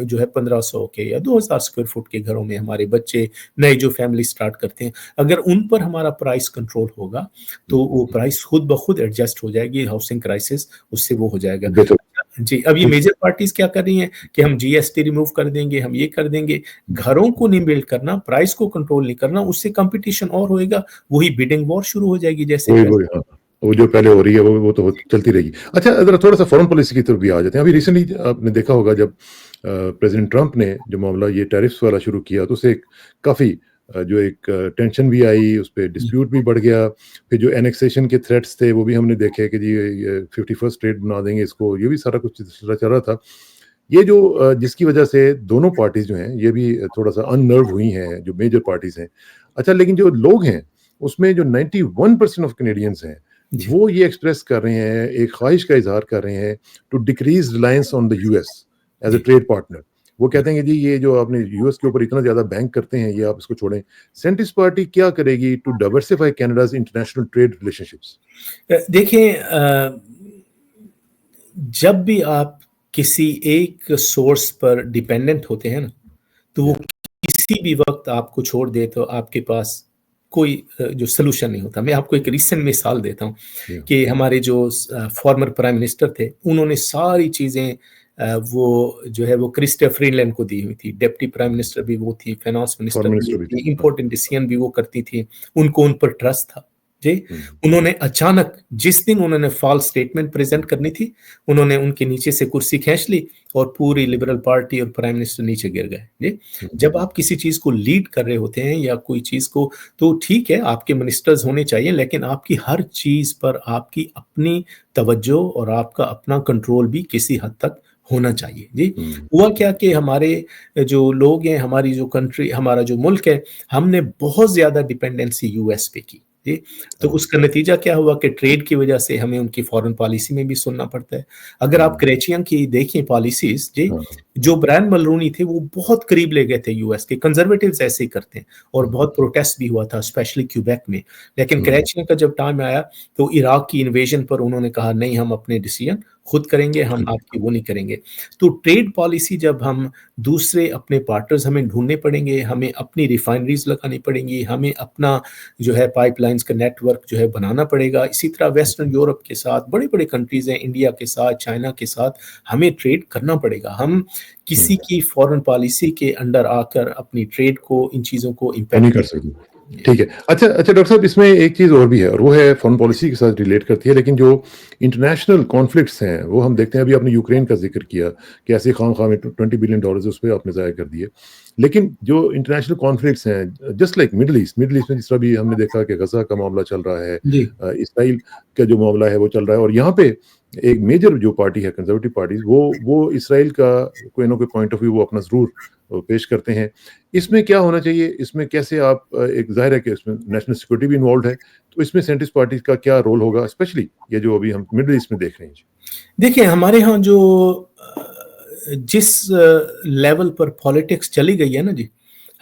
जो है 1500 के या 2000 स्क्वायर फुट के घरों में हमारे बच्चे नए जो फैमिली स्टार्ट करते हैं, अगर उन पर हमारा प्राइस कंट्रोल होगा, हुँ, तो वो प्राइस खुद ब खुद एडजस्ट हो जाएगी, हाउसिंग क्राइसिस उससे वो हो जाएगा। बेहतर जी, अब ये कुछ मेजर पार्टीज़ क्या कर रही हैं कि हम जीएसटी रिमूव कर देंगे, हम ये कर देंगे। घरों को नहीं बिल्ड करना, प्राइस को कंट्रोल नहीं करना, उससे कॉम्पिटिशन और होएगा, वही बिडिंग वॉर शुरू हो जाएगी जैसे वही, हाँ, वो जो पहले हो रही है वो तो चलती रहेगी। अच्छा, ज़रा थोड़ा-सा फॉरेन पॉलिसी की तरफ भी आ जाते हैं। अभी रिसेंटली आपने देखा होगा जब प्रेज़िडेंट ट्रंप ने जो मामला ये टैरिफ्स वाला शुरू किया तो उससे काफ़ी जो एक टेंशन भी आई, उसपे जी, डिस्प्यूट भी बढ़ गया। फिर जो एनेक्सेशन के थ्रेट्स थे वो भी हमने देखे कि जी ये 51st स्टेट बना देंगे इसको, ये भी सारा कुछ चल रहा था। ये जो जिसकी वजह से दोनों पार्टीज़ जो हैं ये भी थोड़ा-सा अननर्व हुई हैं, जो मेजर पार्टीज़ हैं। अच्छा, लेकिन जो लोग हैं उसमें जो 91% ऑफ कैनेडियंस हैं, जी। वो ये एक्सप्रेस कर रहे हैं, एक ख़्वाहिश का इज़हार कर रहे हैं to decrease reliance on the US as a जी, ट्रेड पार्टनर। वो जी। कहते हैं कि जी ये जो आपने यूएस के ऊपर इतना ज़्यादा बैंक करते हैं, ये आप इसको छोड़ें। सेंट्रिस्ट पार्टी क्या करेगी to diversify Canada's international trade relationships? देखिए जब भी आप किसी एक सोर्स पर डिपेंडेंट होते हैं ना, तो वो या किसी भी वक़्त आपको छोड़ दे तो आपके पास कोई जो सॉल्यूशन नहीं होता। मैं आपको एक रीसेंट मिसाल देता हूँ या कि हमारे जो फॉर्मर प्राइम मिनिस्टर थे, उन्होंने सारी चीज़ें वो जो है वो क्रिस्टिया फ्रीलैंड को दी हुई थी। डिप्टी प्राइम मिनिस्टर भी वो थी, फाइनेंस मिनिस्टर फॉरेन भी वो मिनिस्टर भी थे। थी, हाँ, इम्पोर्टेंट डिसीज़न भी वो करती थी। उनको उन पर ट्रस्ट था। जी। हुँ, उन्होंने अचानक जिस दिन उन्होंने फ़ॉल्स स्टेटमेंट प्रेज़ेंट करनी थी, उन्होंने उनके नीचे से कुर्सी खींच ली और पूरी लिबरल पार्टी और प्राइम मिनिस्टर नीचे गिर गए। जी। हुँ, जब आप किसी चीज़ को लीड कर रहे होते हैं या कोई चीज़ को, तो ठीक है, आपके मिनिस्टर्स होने चाहिए, लेकिन आपकी हर चीज़ पर आपकी अपनी तवज्जो और आपका अपना कंट्रोल भी किसी हद तक होना चाहिए। जी। हुँ, हुआ क्या कि हमारे जो लोग हैं, हमारी जो कंट्री, हमारा जो मुल्क है, हमने बहुत ज़्यादा डिपेंडेंसी यूएस पे की। जी। तो हाँ, उसका नतीजा क्या हुआ कि ट्रेड की वजह से हमें उनकी फ़ॉरेन पॉलिसी में भी सुनना पड़ता है। अगर आप हुँ, क्रेचियन की देखें पॉलिसीज़ जी, हाँ, जो ब्रायन मल्रोनी थे वो बहुत करीब ले गए थे यूएस के, कंज़र्वेटिव्स ऐसे ही करते हैं और हुँ, बहुत प्रोटेस्ट भी हुआ था स्पेशली क्यूबेक में। लेकिन हुँ, क्रेचियन का जब टाइम आया तो इराक की इन्वेजन पर उन्होंने कहा नहीं, हम अपने डिसीज़न खुद करेंगे, हम आपकी वो नहीं करेंगे। तो ट्रेड पॉलिसी जब हम दूसरे अपने पार्टनर्स हमें ढूँढने पड़ेंगे, हमें अपनी रिफाइनरीज़ लगानी पड़ेंगी, हमें अपना जो है पाइपलाइन्स का नेटवर्क जो है बनाना पड़ेगा। इसी तरह वेस्टर्न यूरोप के साथ बड़ी-बड़ी कंट्रीज़ हैं, इंडिया के साथ, चाइना के साथ हमें ट्रेड करना पड़ेगा। हम हुँ, किसी की फॉरेन पॉलिसी के अंडर आकर अपनी ट्रेड को, इन चीज़ों को वो नहीं इम्पैक्ट कर नहीं सकते। करेंगे। ठीक है। अच्छा अच्छा डॉक्टर साहब इसमें एक चीज़ और भी है और वो है फ़ॉरेन पॉलिसी के साथ रिलेट करती है लेकिन जो इंटरनेशनल कॉन्फ्लिक्ट्स हैं, वो हम देखते हैं अभी आपने यूक्रेन का ज़िक्र किया कि ऐसे खाम-खा में $20 बिलियन उस पे आपने ज़ाया कर दिए। लेकिन जो इंटरनेशनल कॉन्फ्लिक्ट्स हैं जस्ट लाइक मिडल ईस्ट में जिस तरह भी हमने देखा कि गज़ा का मामला चल रहा है जी, इसराइल का जो मामला है वो चल रहा है और यहाँ पे एक मेजर जो पार्टी है कंज़र्वेटिव पार्टीज़ वो इसराइल का कोई ना कोई पॉइंट ऑफ व्यू वो अपना ज़रूर पेश करते हैं। इसमें क्या होना चाहिए? इसमें कैसे आप एक ज़ाहिर है कि इसमें नेशनल सिक्योरिटी भी इन्वॉल्वड है, तो इसमें सेंट्रिस्ट पार्टीज़ का क्या रोल होगा? स्पेशली ये जो अभी हम मिडल ईस्ट में देख रहे हैं। जी। देखिए हमारे यहाँ जो जिस लेवल पर पॉलिटिक्स चली गई है ना जी,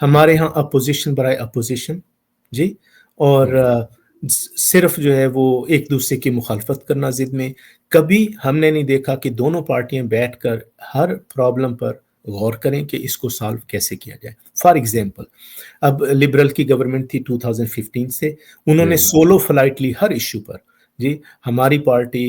हुँ, हमारे यहाँ अपोज़िशन बराए अपोज़िशन जी, और हुँ, सिर्फ़ जो है वो एक-दूसरे की मुखालफ़त करना ज़िद में। कभी हमने नहीं देखा कि दोनों पार्टियाँ बैठकर हर प्रॉब्लम पर गौर करें कि इसको सॉल्व कैसे किया जाए। फॉर हुँ, एग्ज़ाम्पल, अब लिबरल की गवर्नमेंट थी 2015 से, उन्होंने या सोलो फ्लाइट ली हर इश्यू पर। जी, हमारी पार्टी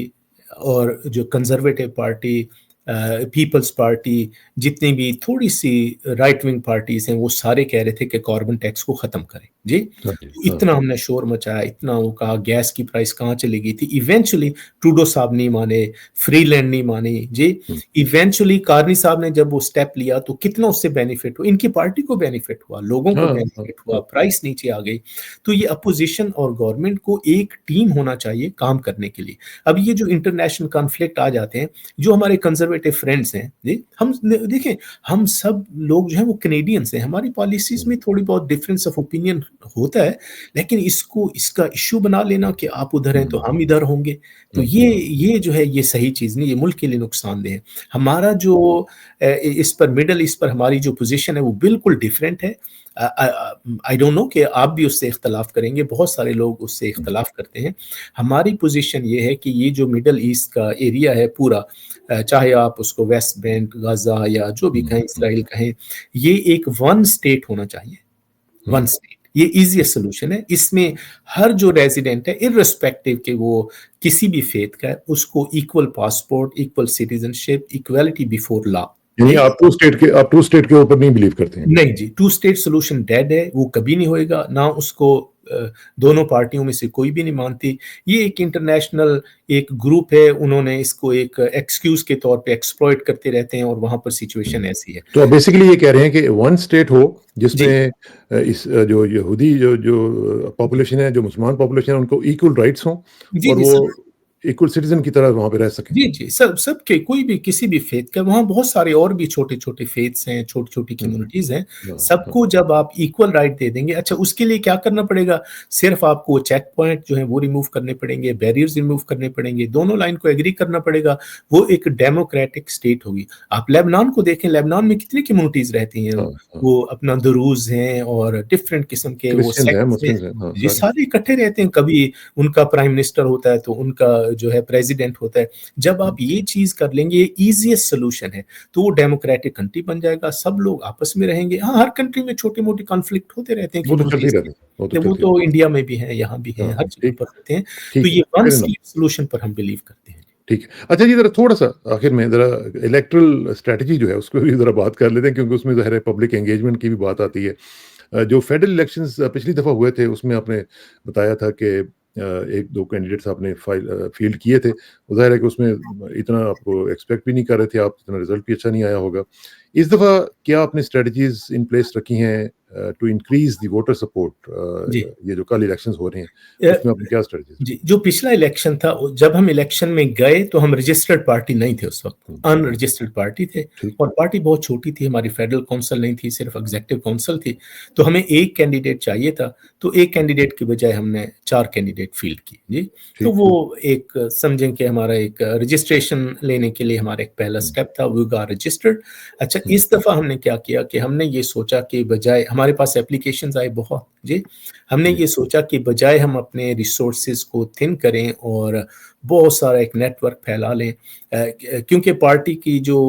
और जो कंज़र्वेटिव पार्टी, पीपल्स पार्टी, जितनी भी थोड़ी-सी राइट विंग पार्टीज़ हैं, वो सारे कह रहे थे कि कार्बन टैक्स को ख़त्म करें। जी, हाँ जी, तो हाँ। इतना हमने शोर मचाया, इतना वो कहा, गैस की प्राइस कहाँ चली गई थी। इवेंचुअली ट्रूडो साहब नहीं माने, फ्रीलैंड नहीं मानी। जी, हुँ, इवेंचुअली कार्नी साहब ने जब वो स्टेप लिया तो कितना उससे बेनिफिट हुआ, इनकी पार्टी को बेनिफिट हुआ, लोगों को हाँ, हाँ, बेनिफिट हुआ, हाँ, प्राइस नीचे आ गई। तो ये अपोज़िशन और गवर्नमेंट को एक टीम होना चाहिए काम करने के लिए। अब ये जो इंटरनेशनल कॉन्फ्लिक्ट आ जाते हैं, जो हमारे कंज़र्वेटिव फ्रेंड्स हैं, जी, हम न देखें, हम सब लोग जो हैं वो कैनेडियंस हैं, हमारी पॉलिसीज़ हुँ, में थोड़ी बहुत डिफरेंस ऑफ ओपिनियन होता है, लेकिन इसको इसका इश्यू बना लेना कि आप उधर हैं तो हुँ, हम इधर होंगे, तो हुँ, ये जो है ये सही चीज़ नहीं, ये मुल्क के लिए नुकसानदेह है। हमारा जो इस पर मिडल ईस्ट पर हमारी जो पोज़ीशन है वो बिल्कुल डिफरेंट है। आई डोंट नो कि आप भी उससे इख्तलाफ करेंगे, बहुत सारे लोग उससे हुँ, इख्तलाफ करते हैं। हमारी पोज़ीशन ये है कि ये जो मिडल ईस्ट का एरिया है पूरा, चाहे आप उसको वेस्ट बैंक, गाज़ा या जो भी हुँ, कहें, हुँ, इसराइल कहें, ये एक वन स्टेट होना चाहिए, हुँ, वन स्टेट। ये ईज़ीएस्ट सॉल्यूशन है। इसमें हर जो रेज़िडेंट है, इर्रेस्पेक्टिव कि वो किसी भी फ़ेथ का है, उसको equal passport, equal citizenship, equality before law. यानी जी। आप टू स्टेट के ऊपर नहीं बिलीव करते हैं। नहीं जी, टू स्टेट सॉल्यूशन डेड है, वो कभी नहीं होएगा, ना उसको दोनों पार्टियों में से कोई भी नहीं मानती। ये एक इंटरनेशनल एक ग्रुप है, उन्होंने इसको एक एक्सक्यूज़ के तौर पे एक्सप्लॉइट करते रहते हैं और वहाँ पर हुँ, सिचुएशन ऐसी है। तो आप बेसिकली ये कह रहे हैं कि वन स्टेट हो जी, जिसमें जो यहूदी जो जो पॉपुलेशन है, जो मुसलमान पॉपुलेशन है उनको इक्वल राइट्स हों जी, और जी, वो सब इक्वल सिटीज़न की तरह वहाँ पे रह सकें। जी, जी, सबके कोई भी किसी भी फ़ेथ का, वहाँ बहुत सारे और भी छोटे-छोटे फ़ेथ्स हैं, छोटी-छोटी हुँ, कम्युनिटीज़ हैं, हाँ, हाँ, सबको जब आप इक्वल राइट दे देंगे, अच्छा उसके लिए क्या करना पड़ेगा? सिर्फ़ आपको वो चेक पॉइंट जो है वो रिमूव करने पड़ेंगे, बैरियर्स रिमूव करने पड़ेंगे, दोनों लाइन को एग्री करना पड़ेगा, वो एक डेमोक्रेटिक स्टेट होगी। आप लेबनान को देखें, लेबनान में कितनी कम्युनिटीज़ रहती हैं, हाँ, हाँ। वो अपना दुरूज़ हैं और डिफरेंट किस्म के वो क्रिश्चियंस हैं, सेक्ट्स हैं, मुस्लिम्स हैं, हाँ, ये सारे। सारे इकट्ठे रहते हैं, कभी उनका प्राइम मिनिस्टर होता है, तो उनका जो है प्रेज़िडेंट होता है। जब हुँ, आप ये चीज़ कर लेंगे, ये ईज़ीएस्ट सॉल्यूशन है, तो वो डेमोक्रेटिक कंट्री बन जाएगा, सब लोग आपस में रहेंगे। हाँ, हर कंट्री में छोटे-मोटे कॉन्फ्लिक्ट होते रहते हैं वो तो चलते ही कम्युनिटीज़ रहते में, हैं, वो तो तो वो चलते ही तो रहते इंडिया में भी हैं, यहाँ भी हैं। हैं, हाँ, हर हाँ, जगह पर होते हैं। तो ठीक है, ये one fair enough, state solution पर हम बिलीव करते हैं। ठीक है। अच्छा जी, ज़रा थोड़ा-सा आखिर में ज़रा इलेक्टोरल स्ट्रैटेजी जो है उसको भी ज़रा बात कर लेते हैं क्योंकि उसमें ज़ाहिर है पब्लिक एंगेजमेंट की भी बात आती है। जो फेडरल इलेक्शंस पिछली दफ़ा हुए थे उसमें आपने बताया था कि एक दो कैंडिडेट्स आपने फील्ड किए थे, वो ज़ाहिर है कि उसमें इतना आपको एक्सपेक्ट भी नहीं कर रहे थे आप, इतना रिजल्ट भी अच्छा नहीं आया होगा। इस दफ़ा क्या आपने स्ट्रेटजीज इन प्लेस रखी हैं टू इंक्रीज द वोटर जी। सपोर्ट, ये जो कल इलेक्शंस हो रहे हैं अ, उसमें आपने क्या स्ट्रेटजीज जी, जो पिछला इलेक्शन था, जब हम इलेक्शन में गए तो हम रजिस्टर्ड पार्टी नहीं थे उस वक़्त, रखी? अनरजिस्टर्ड पार्टी थे ठीक। और पार्टी बहुत छोटी थी, हमारी फेडरल काउंसिल नहीं थी, सिर्फ एग्ज़ीक्यूटिव काउंसिल थी। तो हमें 1 कैंडिडेट चाहिए था, तो 1 कैंडिडेट की बजाय हमने 4 कैंडिडेट फ़ील्ड किए। जी, तो ठीक। वो एक समझें कि हमारा एक रजिस्ट्रेशन लेने के लिए हमारा एक पहला हम्म, स्टेप था, वी गॉट रजिस्टर्ड। अच्छा, हम्म, इस दफ़ा हमने क्या किया कि हमने ये सोचा कि बजाय हमारे पास एप्लीकेशंस आए बहुत। जी, हमने जी। ये सोचा कि बजाय हम अपने रिसोर्सेज को थिन करें और बहुत सारा एक नेटवर्क फैला लें, क्योंकि पार्टी की जो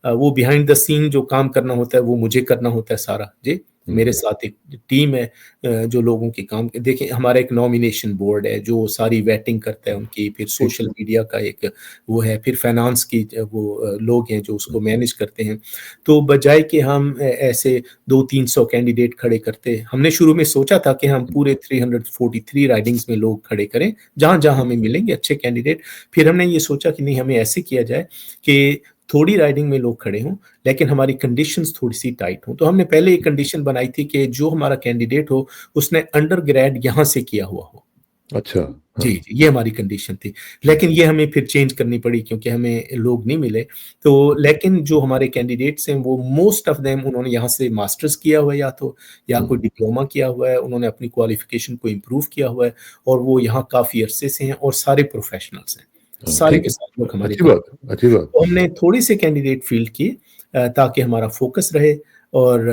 वो बिहाइंड द सीन जो काम करना होता है वो मुझे करना होता है सारा। जी, मेरे हम्म, साथ एक टीम है, जो लोगों के काम देखिए, हमारा एक नॉमिनेशन बोर्ड है जो सारी वेटिंग करता है हम्म, उनकी, फिर ठीक। सोशल मीडिया का एक वो है, फिर फाइनेंस की वो लोग हैं जो उसको हम्म, मैनेज करते हैं। तो बजाय कि हम ऐसे 200-300 कैंडिडेट खड़े करते, हमने शुरू में सोचा था कि हम पूरे 343 राइडिंग्स में लोग खड़े करें, जहाँ-जहाँ हमें मिलेंगे अच्छे कैंडिडेट। फिर हमने ये सोचा कि नहीं, हमें ऐसे किया जाए कि थोड़ी राइडिंग में लोग खड़े हों, लेकिन हमारी कंडीशंस थोड़ी-सी टाइट हों। तो हमने पहले एक कंडीशन बनाई थी कि जो हमारा कैंडिडेट हो, उसने अंडर ग्रेड यहाँ से किया हुआ हो। अच्छा। हाँ। जी, जी, ये हमारी कंडीशन थी। हम्म, लेकिन ये हमें फिर चेंज करनी पड़ी क्योंकि हमें लोग नहीं मिले। तो लेकिन जो हमारे कैंडिडेट्स हैं वो मोस्ट ऑफ देम उन्होंने यहाँ से मास्टर्स किया हुआ है या कोई हम्म, डिप्लोमा किया हुआ है, उन्होंने अपनी क्वालिफ़िकेशन को इम्प्रूव किया हुआ है और वो यहाँ काफ़ी अरसे से हैं और सारे प्रोफ़ेशनल्स हैं। हाँ, सारे ठीक के है। सारे लोग हमारे अच्छी काम। बात है, अच्छी बात। तो हमने थोड़े से कैंडिडेट फ़ील्ड किए, ताकि हमारा फ़ोकस रहे और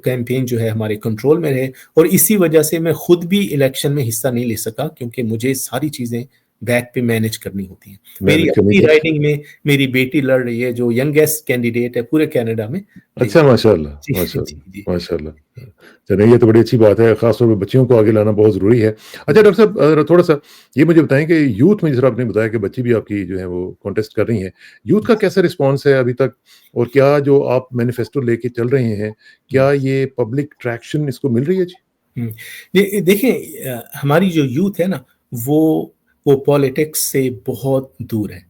कैंपेन जो है हमारे कंट्रोल में रहे। और इसी वजह से मैं खुद भी इलेक्शन में हिस्सा नहीं ले सका क्योंकि मुझे सारी चीज़ें बैक पे मैनेज करनी होती हैं। मेरी मेहनत करनी अपनी थी। राइडिंग में मेरी बेटी लड़ रही है, जो यंगेस्ट कैंडिडेट है पूरे कनाडा में। जी, अच्छा, माशाल्लाह, जी, माशाल्लाह, जी, जी। माशाल्लाह। चलिए, ये तो बड़ी अच्छी बात है, ख़ास तौर पे बच्चियों को आगे लाना बहुत ज़रूरी है। अच्छा डॉक्टर साहब, थोड़ा-सा ये मुझे बताएँ कि यूथ में, जैसा आपने बताया कि बच्ची भी आपकी जो है वो कॉन्टेस्ट कर रही हैं। यूथ का कैसा रिस्पॉन्स है अभी तक? और क्या जो आप मैनिफेस्टो लेके चल रहे हैं, क्या ये पब्लिक ट्रैक्शन इसको मिल रही है जी? हुँ। देखिए, हमारी जो यूथ है ना, वो पॉलिटिक्स से बहुत दूर है।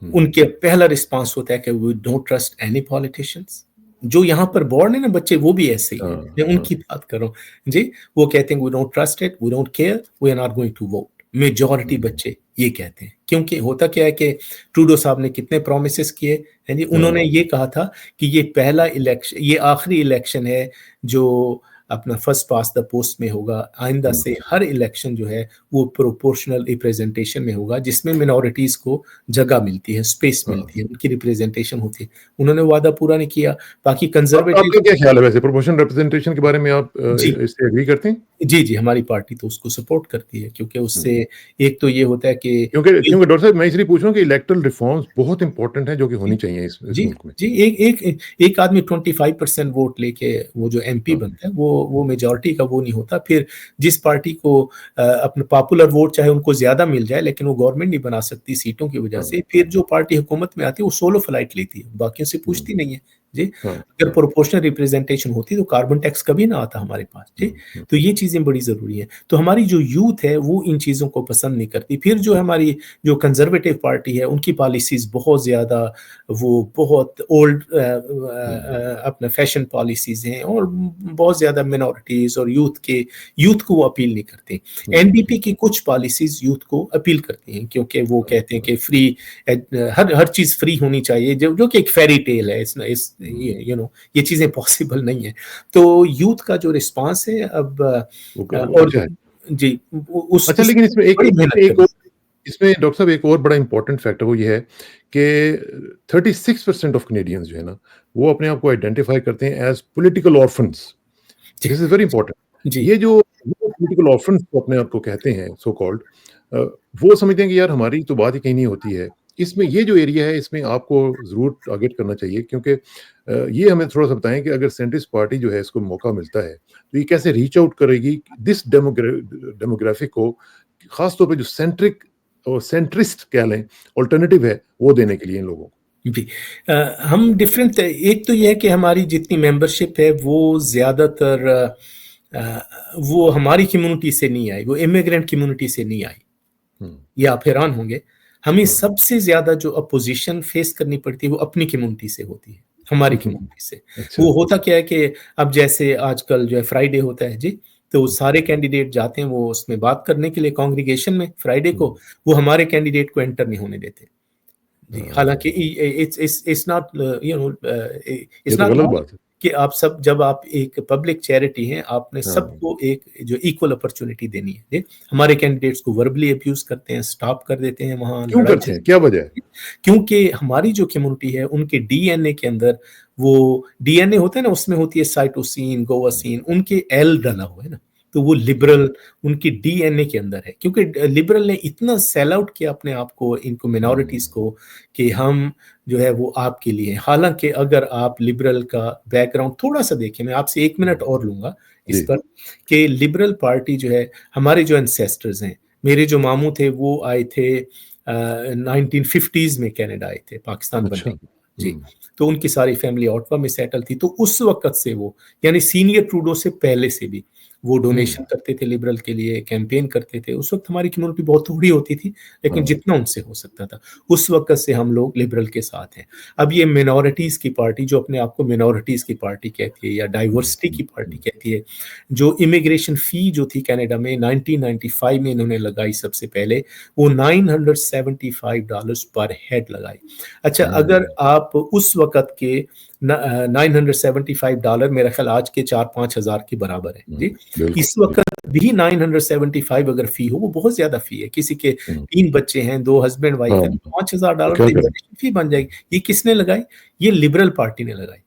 हुँ, उनके पहला रिस्पॉन्स होता है कि we don't trust any politicians. जो यहाँ पर बोर्न है ना बच्चे, वो भी ऐसे ही हैं। हाँ, मैं हाँ, उनकी बात कर रहा हूँ। जी, वो कहते हैं we don't trust it, we don't care, we are not going to vote. Majority हुँ, बच्चे ये कहते हैं। क्योंकि होता क्या है कि ट्रूडो साहब ने कितने प्रोमिसेस किए, हैं जी? हाँ, उन्होंने ये कहा था कि ये आखिरी इलेक्शन है जो अपना फर्स्ट पास्ट द पोस्ट में होगा। आइंदा हुँ, से हर इलेक्शन जो है वो प्रोपोर्शनल रिप्रेजेंटेशन में होगा, जिसमें मिनॉरिटीज़ को जगह मिलती है, स्पेस हाँ। मिलती है, उनकी रिप्रेजेंटेशन होती है। उन्होंने वादा पूरा नहीं किया। बाकी आप कंज़र्वेटिव। आपका क्या ख़्याल है वैसे प्रोपोर्शनल रिप्रेजेंटेशन के बारे में, आप जी। इससे एग्री करते हैं? जी, जी, हमारी पार्टी तो उसको सपोर्ट करती है क्योंकि हुँ। उससे एक तो ये होता है कि क्योंकि क्योंकि डॉक्टर साहब, मैं इसलिए पूछ रहा हूँ कि इलेक्टोरल रिफॉर्म्स बहुत इम्पोर्टेंट हैं जो कि जी, होनी चाहिए इस जी, मुल्क में। जी, एक एक एक आदमी 25% वोट लेके वो जो एमपी हाँ, बनता है, वो मेजॉरिटी का वो नहीं होता। फिर जिस पार्टी को अपना पॉपुलर वोट चाहे उनको ज़्यादा मिल जाए, लेकिन वो गवर्नमेंट नहीं बना सकती सीटों की वजह हाँ, से, फिर जो पार्टी हुकूमत में आती है, वो सोलो फ्लाइट लेती है, बाकियों से हुँ, पूछती नहीं है। जी, हाँ, अगर प्रोपोर्शनल रिप्रेजेंटेशन होती तो कार्बन टैक्स कभी ना आता हमारे पास। जी, हुँ, हुँ, तो ये चीज़ें बड़ी ज़रूरी हैं। तो हमारी जो यूथ है, वो इन चीज़ों को पसंद नहीं करती। फिर जो हमारी जो कंज़र्वेटिव पार्टी है, उनकी पॉलिसीज़ बहुत ज़्यादा, वो बहुत ओल्ड हुँ, अपना फैशन पॉलिसीज़ हैं और बहुत ज़्यादा मिनॉरिटीज़ और यूथ को वो अपील नहीं करते। हुँ, एनडीपी की कुछ पॉलिसीज़ यूथ को अपील करती हैं क्योंकि वो हाँ, कहते हैं हाँ, कि हर हर चीज़ फ्री होनी चाहिए, जो कि एक फेयरी टेल है। इस हुँ, ये ये चीज़ें पॉसिबल नहीं है। तो यूथ का जो रिस्पॉन्स है अब, वो और अच्छा है। जी, उ उस अच्छा, उस लेकिन इसमें बड़ी मेहनत एक करनी। और इसमें डॉक्टर साहब एक और बड़ा इम्पोर्टेंट फैक्टर वो ये है कि 36% ऑफ कैनेडियंस जो है ना, वो अपने आप को आइडेंटिफाई करते हैं एज़ पॉलिटिकल ऑर्फन्स। जी, दिस इज़ वेरी इम्पोर्टेंट। जी। ये पॉलिटिकल ऑर्फन्स जो अपने आप को कहते हैं सो कॉल्ड, अ, वो समझते हैं कि यार हमारी तो बात ही कहीं नहीं होती है। इसमें ये जो एरिया है इसमें आपको ज़रूर टारगेट करना चाहिए, क्योंकि ये हमें थोड़ा-सा बताएँ कि अगर सेंट्रिस्ट पार्टी जो है इसको मौका मिलता है, तो ये कैसे रीच आउट करेगी दिस डेमोग्राफिक को, ख़ास तौर पे जो सेंट्रिक और सेंट्रिस्ट कह लें अल्टरनेटिव है, वो देने के लिए इन लोगों को? जी। हम डिफरेंट, एक तो ये है कि हमारी जितनी मेंबरशिप है वो ज़्यादातर वो हमारी कम्युनिटी से नहीं आई, वो इमिग्रेंट कम्युनिटी से नहीं आई। हुँ। ये आप हैरान होंगे, हमें हाँ। सबसे ज़्यादा जो अपोज़िशन फ़ेस करनी पड़ती है वो अपनी कम्युनिटी से होती है, हमारी कम्युनिटी से। अच्छा। वो होता क्या है कि अब जैसे आजकल जो है फ्राइडे होता है जी, तो हुँ, सारे कैंडिडेट जाते हैं वो उसमें बात करने के लिए कांग्रीगेशन में फ्राइडे हुँ। को, वो हमारे कैंडिडेट को एंटर नहीं होने देते। जी, हालाँकि हाँ, इट्स नॉट ये इट्स तो नॉट गलत रॉन्ग बात है। कि आप सब जब आप एक पब्लिक चैरिटी हैं, आपने हाँ, सबको एक जो इक्वल अपॉर्च्युनिटी देनी है। जी, हमारे कैंडिडेट्स को वर्बली अब्यूज़ करते हैं, स्टॉप कर देते हैं वहाँ, क्यों लड़ाई करते हैं? झगड़े क्या वजह है? क्योंकि हमारी जो कम्युनिटी है, उनके डीएनए के अंदर वो डीएनए होता है ना, उसमें होती है साइटोसिन, हुँ, गोवासिन, उनके एल डला हुआ है ना, तो वो हुँ, लिबरल उनकी डीएनए के अंदर है। क्योंकि लिबरल ने इतना सेल आउट किया अपने आप को, इनको हुँ, मिनॉरिटीज़ को कि हम जो है वो आपके लिए हैं। हालाँकि अगर आप लिबरल का बैकग्राउंड थोड़ा-सा देखें, मैं आपसे 1 मिनट हुँ। और लूँगा इस जी, पर कि लिबरल पार्टी जो है, हमारे जो एंसेस्टर्स हैं, मेरे जो मामू थे वो आए थे 1950s में कनाडा आए थे, पाकिस्तान अच्छा। बनने के बाद। जी, हुँ, तो उनकी सारी फैमिली ऑट्वा में सेटल थी, तो उस वक़्त से वो यानी सीनियर ट्रूडो से पहले से भी वो हुँ, डोनेशन करते थे लिबरल के लिए, कैंपेन करते थे। उस वक़्त हमारी कम्युनिटी बहुत थोड़ी होती थी, लेकिन हाँ, जितना उनसे हो सकता था, उस वक़्त से हम लोग लिबरल के साथ हैं। अब ये मिनॉरिटीज़ की पार्टी जो अपने आप को मिनॉरिटीज़ की पार्टी कहती है या हुँ, डाइवर्सिटी हुँ, की पार्टी हुँ, कहती है, जो इमिग्रेशन फ़ी जो थी कनाडा में 1995 में इन्होंने लगाई सबसे पहले, वो $975 पर हेड लगाई। अच्छा, अगर हुँ, आप उस वक़्त के $975 मेरा ख़्याल आज के 4-5 हज़ार के बराबर है। हुँ, जी, बिल्कुल, इस वक़्त बिल्कुल। भी 975 अगर फ़ी हो, वो बहुत ज़्यादा फ़ी है। किसी के हुँ, 3 बच्चे हैं, 2 हस्बैंड वाइफ हाँ, हैं, तो $5000 क्या तो करें? इमिग्रेशन फ़ी बन जाएगी। ये किसने लगाई? ये लिबरल पार्टी ने लगाई।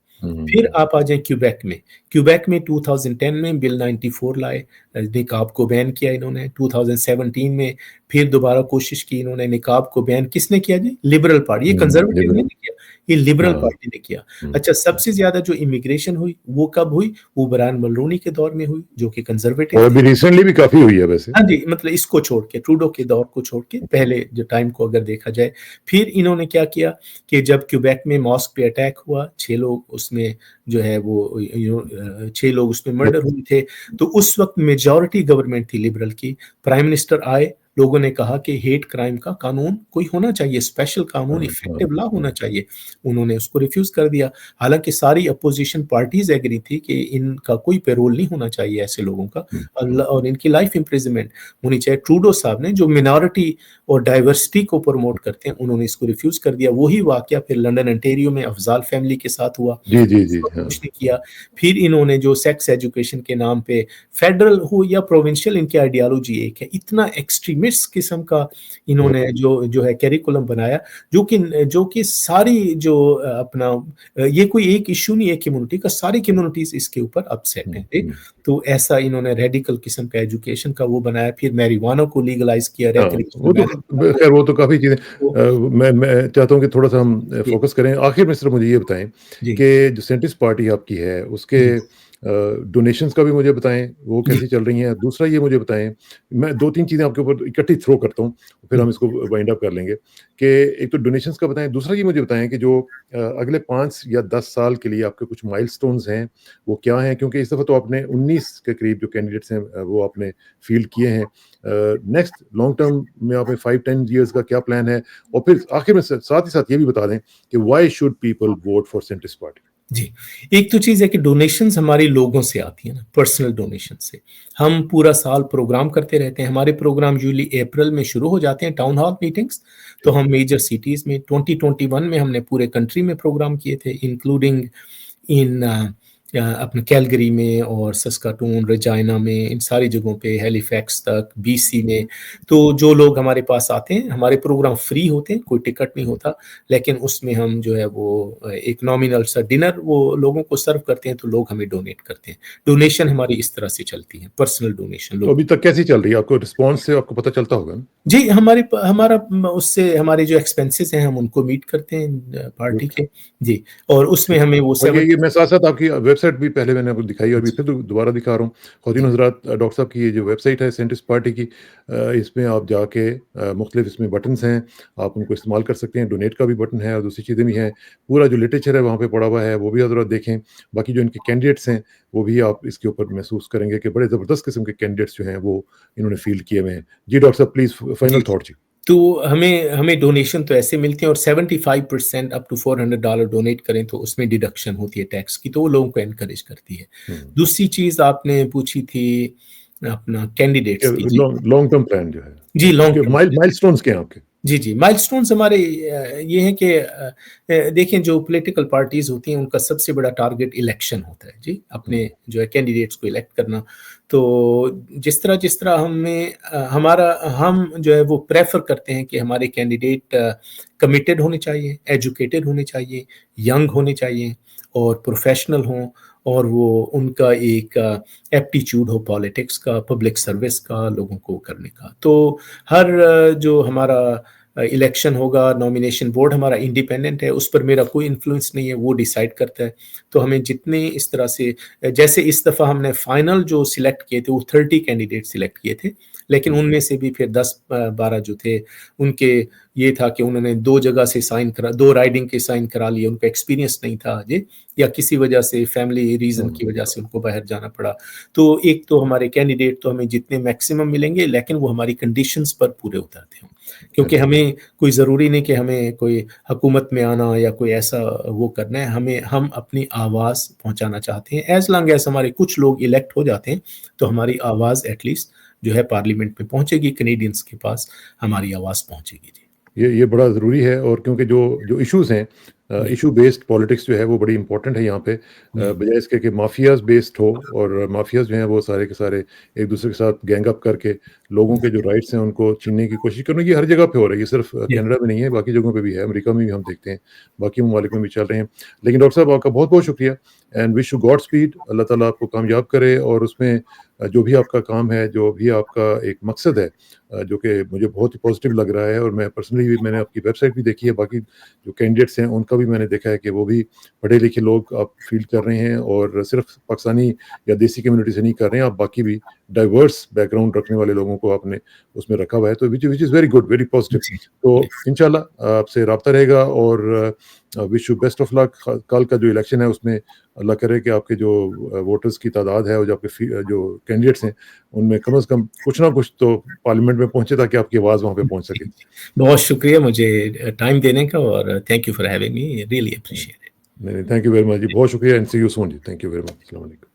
फिर हुँ, आप आ जाएँ क्यूबेक में। क्यूबेक में 2010 में बिल 94 लाए, निकाब को बैन किया इन्होंने। 2017 में फिर दोबारा कोशिश की इन्होंने, निकाब को बैन किसने किया जी? Liberal party. ये कंज़र्वेटिव ने लिबरल, नहीं किया, ये लिबरल हाँ, पार्टी ने किया। हुँ, अच्छा, सबसे ज़्यादा जो इमिग्रेशन हुई, वो कब हुई? वो ब्रायन मल्रोनी के दौर में हुई, जो कि कंज़र्वेटिव और थे। अभी रिसेंटली भी काफ़ी हुई है वैसे। हाँ जी, मतलब इसको छोड़ के, ट्रूडो के दौर को छोड़ के पहले जो टाइम को अगर देखा जाए, फिर इन्होंने क्या किया कि जब क्यूबेक में मॉस्क पे अटैक हुआ, 6 लोग उसमें जो है वो 6 लोग उसमें मर्डर हुए थे, तो उस वक़्त मेजॉरिटी गवर्नमेंट थी लिबरल की। प्राइम मिनिस्टर आए, लोगों ने कहा कि हेट क्राइम का कानून कोई होना चाहिए, स्पेशल हाँ, कानून, हाँ, इफेक्टिव लॉ होना हाँ, चाहिए। उन्होंने उसको रिफ्यूज़ कर दिया। हालाँकि सारी अपोज़िशन पार्टीज़ एग्री थी कि इनका कोई पैरोल नहीं होना चाहिए ऐसे लोगों का, हुँ, हुँ, और इनकी लाइफ इम्प्रिजनमेंट होनी चाहिए। ट्रूडो साहब ने जो मिनॉरिटी और डाइवर्सिटी को प्रमोट करते हैं, उन्होंने इसको रिफ्यूज़ कर दिया। वही वाक़या फिर लंदन ओंटारियो में अफ़ज़ाल फैमिली के साथ हुआ। जी, जी, उस जी, वक़्त हाँ, कुछ नहीं किया। फिर इन्होंने जो सेक्स एजुकेशन के नाम पे फेडरल हो या प्रोविंशियल, इनकी आइडियोलॉजी एक है। इतना एक्सट्रीमिस्ट किस्म का बहुत इन्होंने जो जो है करिकुलम बनाया, जो कि सारी जो अपना ये कोई एक इश्यू नहीं है कम्युनिटी का, सारी कम्युनिटीज़ इसके ऊपर अपसेट हुँ, हैं। जी, हुँ, तो ऐसा इन्होंने रेडिकल किस्म का एजुकेशन का वो बनाया, फिर मैरिजुआना को लीगलाइज़ किया, हाँ, रिक्रिएशनल वो तो मैरिजुआना को खैर वो तो काफ़ी चीज़ें वो मैं चाहता हूँ कि थोड़ा-सा हम जी, फ़ोकस करें। आखिर में सिर्फ़ मुझे ये बताएँ जी, कि जो सेंट्रिस्ट पार्टी आपकी है, उसके जी, डोनेशंस का भी मुझे बताएँ, वो जी, कैसी चल रही हैं? दूसरा ये मुझे बताएँ, मैं 2-3 चीज़ें आपके ऊपर इकट्ठी थ्रो करता हूँ, फिर हुँ, हम इसको वाइंड अप कर लेंगे कि एक तो डोनेशंस का बताएँ, दूसरा ये मुझे बताएँ कि जो अगले 5 या 10 साल के लिए आपके कुछ माइलस्टोन्स हैं, वो क्या हैं? क्योंकि इस दफ़ा तो आपने 19 के करीब जो कैंडिडेट्स हैं वो आपने फ़ील्ड किए हैं। नेक्स्ट लॉन्ग टर्म में आपने 5-10 इयर्स का क्या प्लान है? और फिर आखिर में साथ ही साथ ये भी बता दें कि why should people vote for centrist party? जी। एक तो चीज़ है कि डोनेशंस हमारी लोगों से आती है ना, पर्सनल डोनेशन से। हम पूरा साल प्रोग्राम करते रहते हैं, हमारे प्रोग्राम यूजुअली अप्रैल में शुरू हो जाते हैं, टाउन हॉल मीटिंग्स, तो जी। हम मेजर सिटीज़ में 2021 में हमने पूरे कंट्री में प्रोग्राम किए थे, इंक्लूडिंग इन अपने कैलगरी में और सस्काटून, रेजाइना में, इन सारी जगहों पे, हैलिफैक्स तक, बीसी हुँ, में। तो जो लोग हमारे पास आते हैं, हमारे प्रोग्राम फ्री होते हैं, कोई टिकट नहीं हुँ। होता, लेकिन उसमें हम जो है वो एक नॉमिनल सा डिनर वो लोगों को सर्व करते हैं, तो लोग हमें डोनेट करते हैं। डोनेशन हमारी इस तरह से चलती है, पर्सनल डोनेशन तो लोगों अभी की। तक कैसी चल रही है? आपको रिस्पॉन्स से आपको पता चलता होगा ना? जी, हमारा उससे हमारे जो एक्सपेंसेस हैं, हम उनको मीट करते हैं पार्टी गुड, के। जी, और उसमें ठीक। हमें वो और ये 70 मैं साथ-साथ आपकी वेबसाइट वेबसाइट भी पहले मैंने आपको दिखाई और अभी जी, फिर दोबारा दिखा रहा हूँ। ख़वातीन हज़रात डॉक्टर साहब की ये जो वेबसाइट है सेंट्रिस्ट पार्टी की, इसमें आप जाके मुख्तलिफ इसमें बटन्स हैं, आप उनको इस्तेमाल कर सकते हैं। डोनेट का भी बटन है और दूसरी चीज़ें भी हैं। पूरा जो लिटरेचर है वहाँ पे पड़ा हुआ है, वो भी आप ज़रा देखें। बाकी जो इनके कैंडिडेट्स हैं, वो भी आप इसके ऊपर महसूस करेंगे कि बड़े ज़बरदस्त किस्म के कैंडिडेट्स जो हैं, वो इन्होंने फ़ील्ड किए हुए हैं। जी, डॉक्टर साहब प्लीज़ जी, फाइनल जी। थॉट जी। तो हमें हमें डोनेशन तो ऐसे मिलते हैं और 75% अप टू $400 डोनेट करें तो उसमें डिडक्शन होती है टैक्स की, तो वो लोगों को एनकरेज करती है। हुँ। दूसरी चीज़ आपने पूछी थी अपना कैंडिडेट्स की। जी, लॉन्ग लॉन्ग टर्म प्लान जो है, जी लॉन्ग उसके टर्म माइलस्टोन्स क्या हैं आपके? जी, जी। माइलस्टोन्स हमारे ये हैं कि देखिए जो पॉलिटिकल पार्टीज़ होती हैं उनका सबसे बड़ा टारगेट इलेक्शन होता है जी, हुँ, अपने जो है कैंडिडेट्स को इलेक्ट करना। तो जिस तरह हमें हमारा हम जो है वो प्रेफ़र करते हैं कि हमारे कैंडिडेट कमिटेड होने चाहिए, एजुकेटेड होने चाहिए, यंग होने चाहिए और प्रोफ़ेशनल हों और वो उनका एक एप्टीट्यूड हो पॉलिटिक्स का, पब्लिक सर्विस का, लोगों को करने का। तो हर जो हमारा इलेक्शन होगा, नॉमिनेशन बोर्ड हमारा इंडिपेंडेंट है, उस पर मेरा कोई इन्फ्लुएंस नहीं है, वो डिसाइड करता है। तो हमें जितने इस तरह से जैसे इस दफ़ा हमने फाइनल जो सिलेक्ट किए थे, वो 30 कैंडिडेट सिलेक्ट किए थे, लेकिन हुँ, उनमें से भी फिर 10-12 जो थे, उनके ये था कि उन्होंने 2 जगह से साइन करा 2 राइडिंग के साइन करा लिए, उनका एक्सपीरियंस नहीं था जी या किसी वजह से फैमिली रीज़न की हुँ, वजह से उनको बाहर जाना पड़ा। तो एक तो हमारे कैंडिडेट तो हमें जितने मैक्सिमम मिलेंगे, लेकिन वो हमारी कंडीशंस पर पूरे उतरते हों। क्योंकि अच्छा। हमें कोई ज़रूरी नहीं कि हमें कोई हुकूमत में आना या कोई ऐसा वो करना है, हम अपनी आवाज़ पहुँचाना चाहते हैं। एज़ लॉन्ग एज़ हमारे कुछ लोग इलेक्ट हो जाते हैं, तो हमारी आवाज़ एट लीस्ट जो है पार्लियामेंट में पहुँचेगी, कैनेडियंस के पास हमारी आवाज़ पहुँचेगी। जी। ये बड़ा ज़रूरी है और क्योंकि जो जो इश्यूज़ हैं, जी, इश्यू बेस्ड पॉलिटिक्स जो है वो बड़ी इंपॉर्टेंट है यहाँ पे, जी, बजाय इसके कि माफियाज़ बेस्ड हो और माफियाज़ जो हैं वो सारे के सारे एक दूसरे के साथ गैंग अप करके लोगों के जो राइट्स हैं उनको छीनने की कोशिश करना। ये हर जगह पे हो रहा है, ये सिर्फ जी, कनाडा में नहीं है, बाकी जगहों पे भी है, अमेरिका में भी हम देखते हैं, बाकी ममालिक में भी चल रहे हैं। लेकिन डॉक्टर साहब आपका बहुत बहुत शुक्रिया and wish you God speed. अल्लाह ताला आपको कामयाब करे और उसमें जो भी आपका काम है, जो भी आपका एक मकसद है, जो कि मुझे बहुत ही पॉजिटिव लग रहा है और मैं पर्सनली भी मैंने आपकी वेबसाइट भी देखी है, बाकी जो कैंडिडेट्स हैं उनका भी मैंने देखा है कि वो भी पढ़े लिखे लोग आप फील्ड कर रहे हैं और सिर्फ पाकिस्तानी या देसी कम्युनिटी से नहीं कर रहे हैं, आप बाकी भी डाइवर्स बैकग्राउंड रखने वाले लोगों को आपने उसमें रखा हुआ है, तो which is very good, very positive. जी, तो इंशाल्लाह आपसे रब्ता रहेगा और wish you best of luck. कल का जो इलेक्शन है उसमें अल्लाह करे कि आपके जो वोटर्स की तादाद है और जो आपके जो कैंडिडेट्स हैं उनमें कम से कम कुछ ना कुछ तो पार्लियामेंट में पहुंचे ताकि आपकी आवाज़ वहाँ पे पहुंच जी, सके। जी। बहुत शुक्रिया मुझे टाइम देने का और thank you for having me, really नहीं, एप्रिशिएट इट। नहीं, थैंक यू वेरी मच जी, बहुत शुक्रिया एंड सी यू सून जी, थैंक यू वेरी मच, अस्सलाम वालेकुम।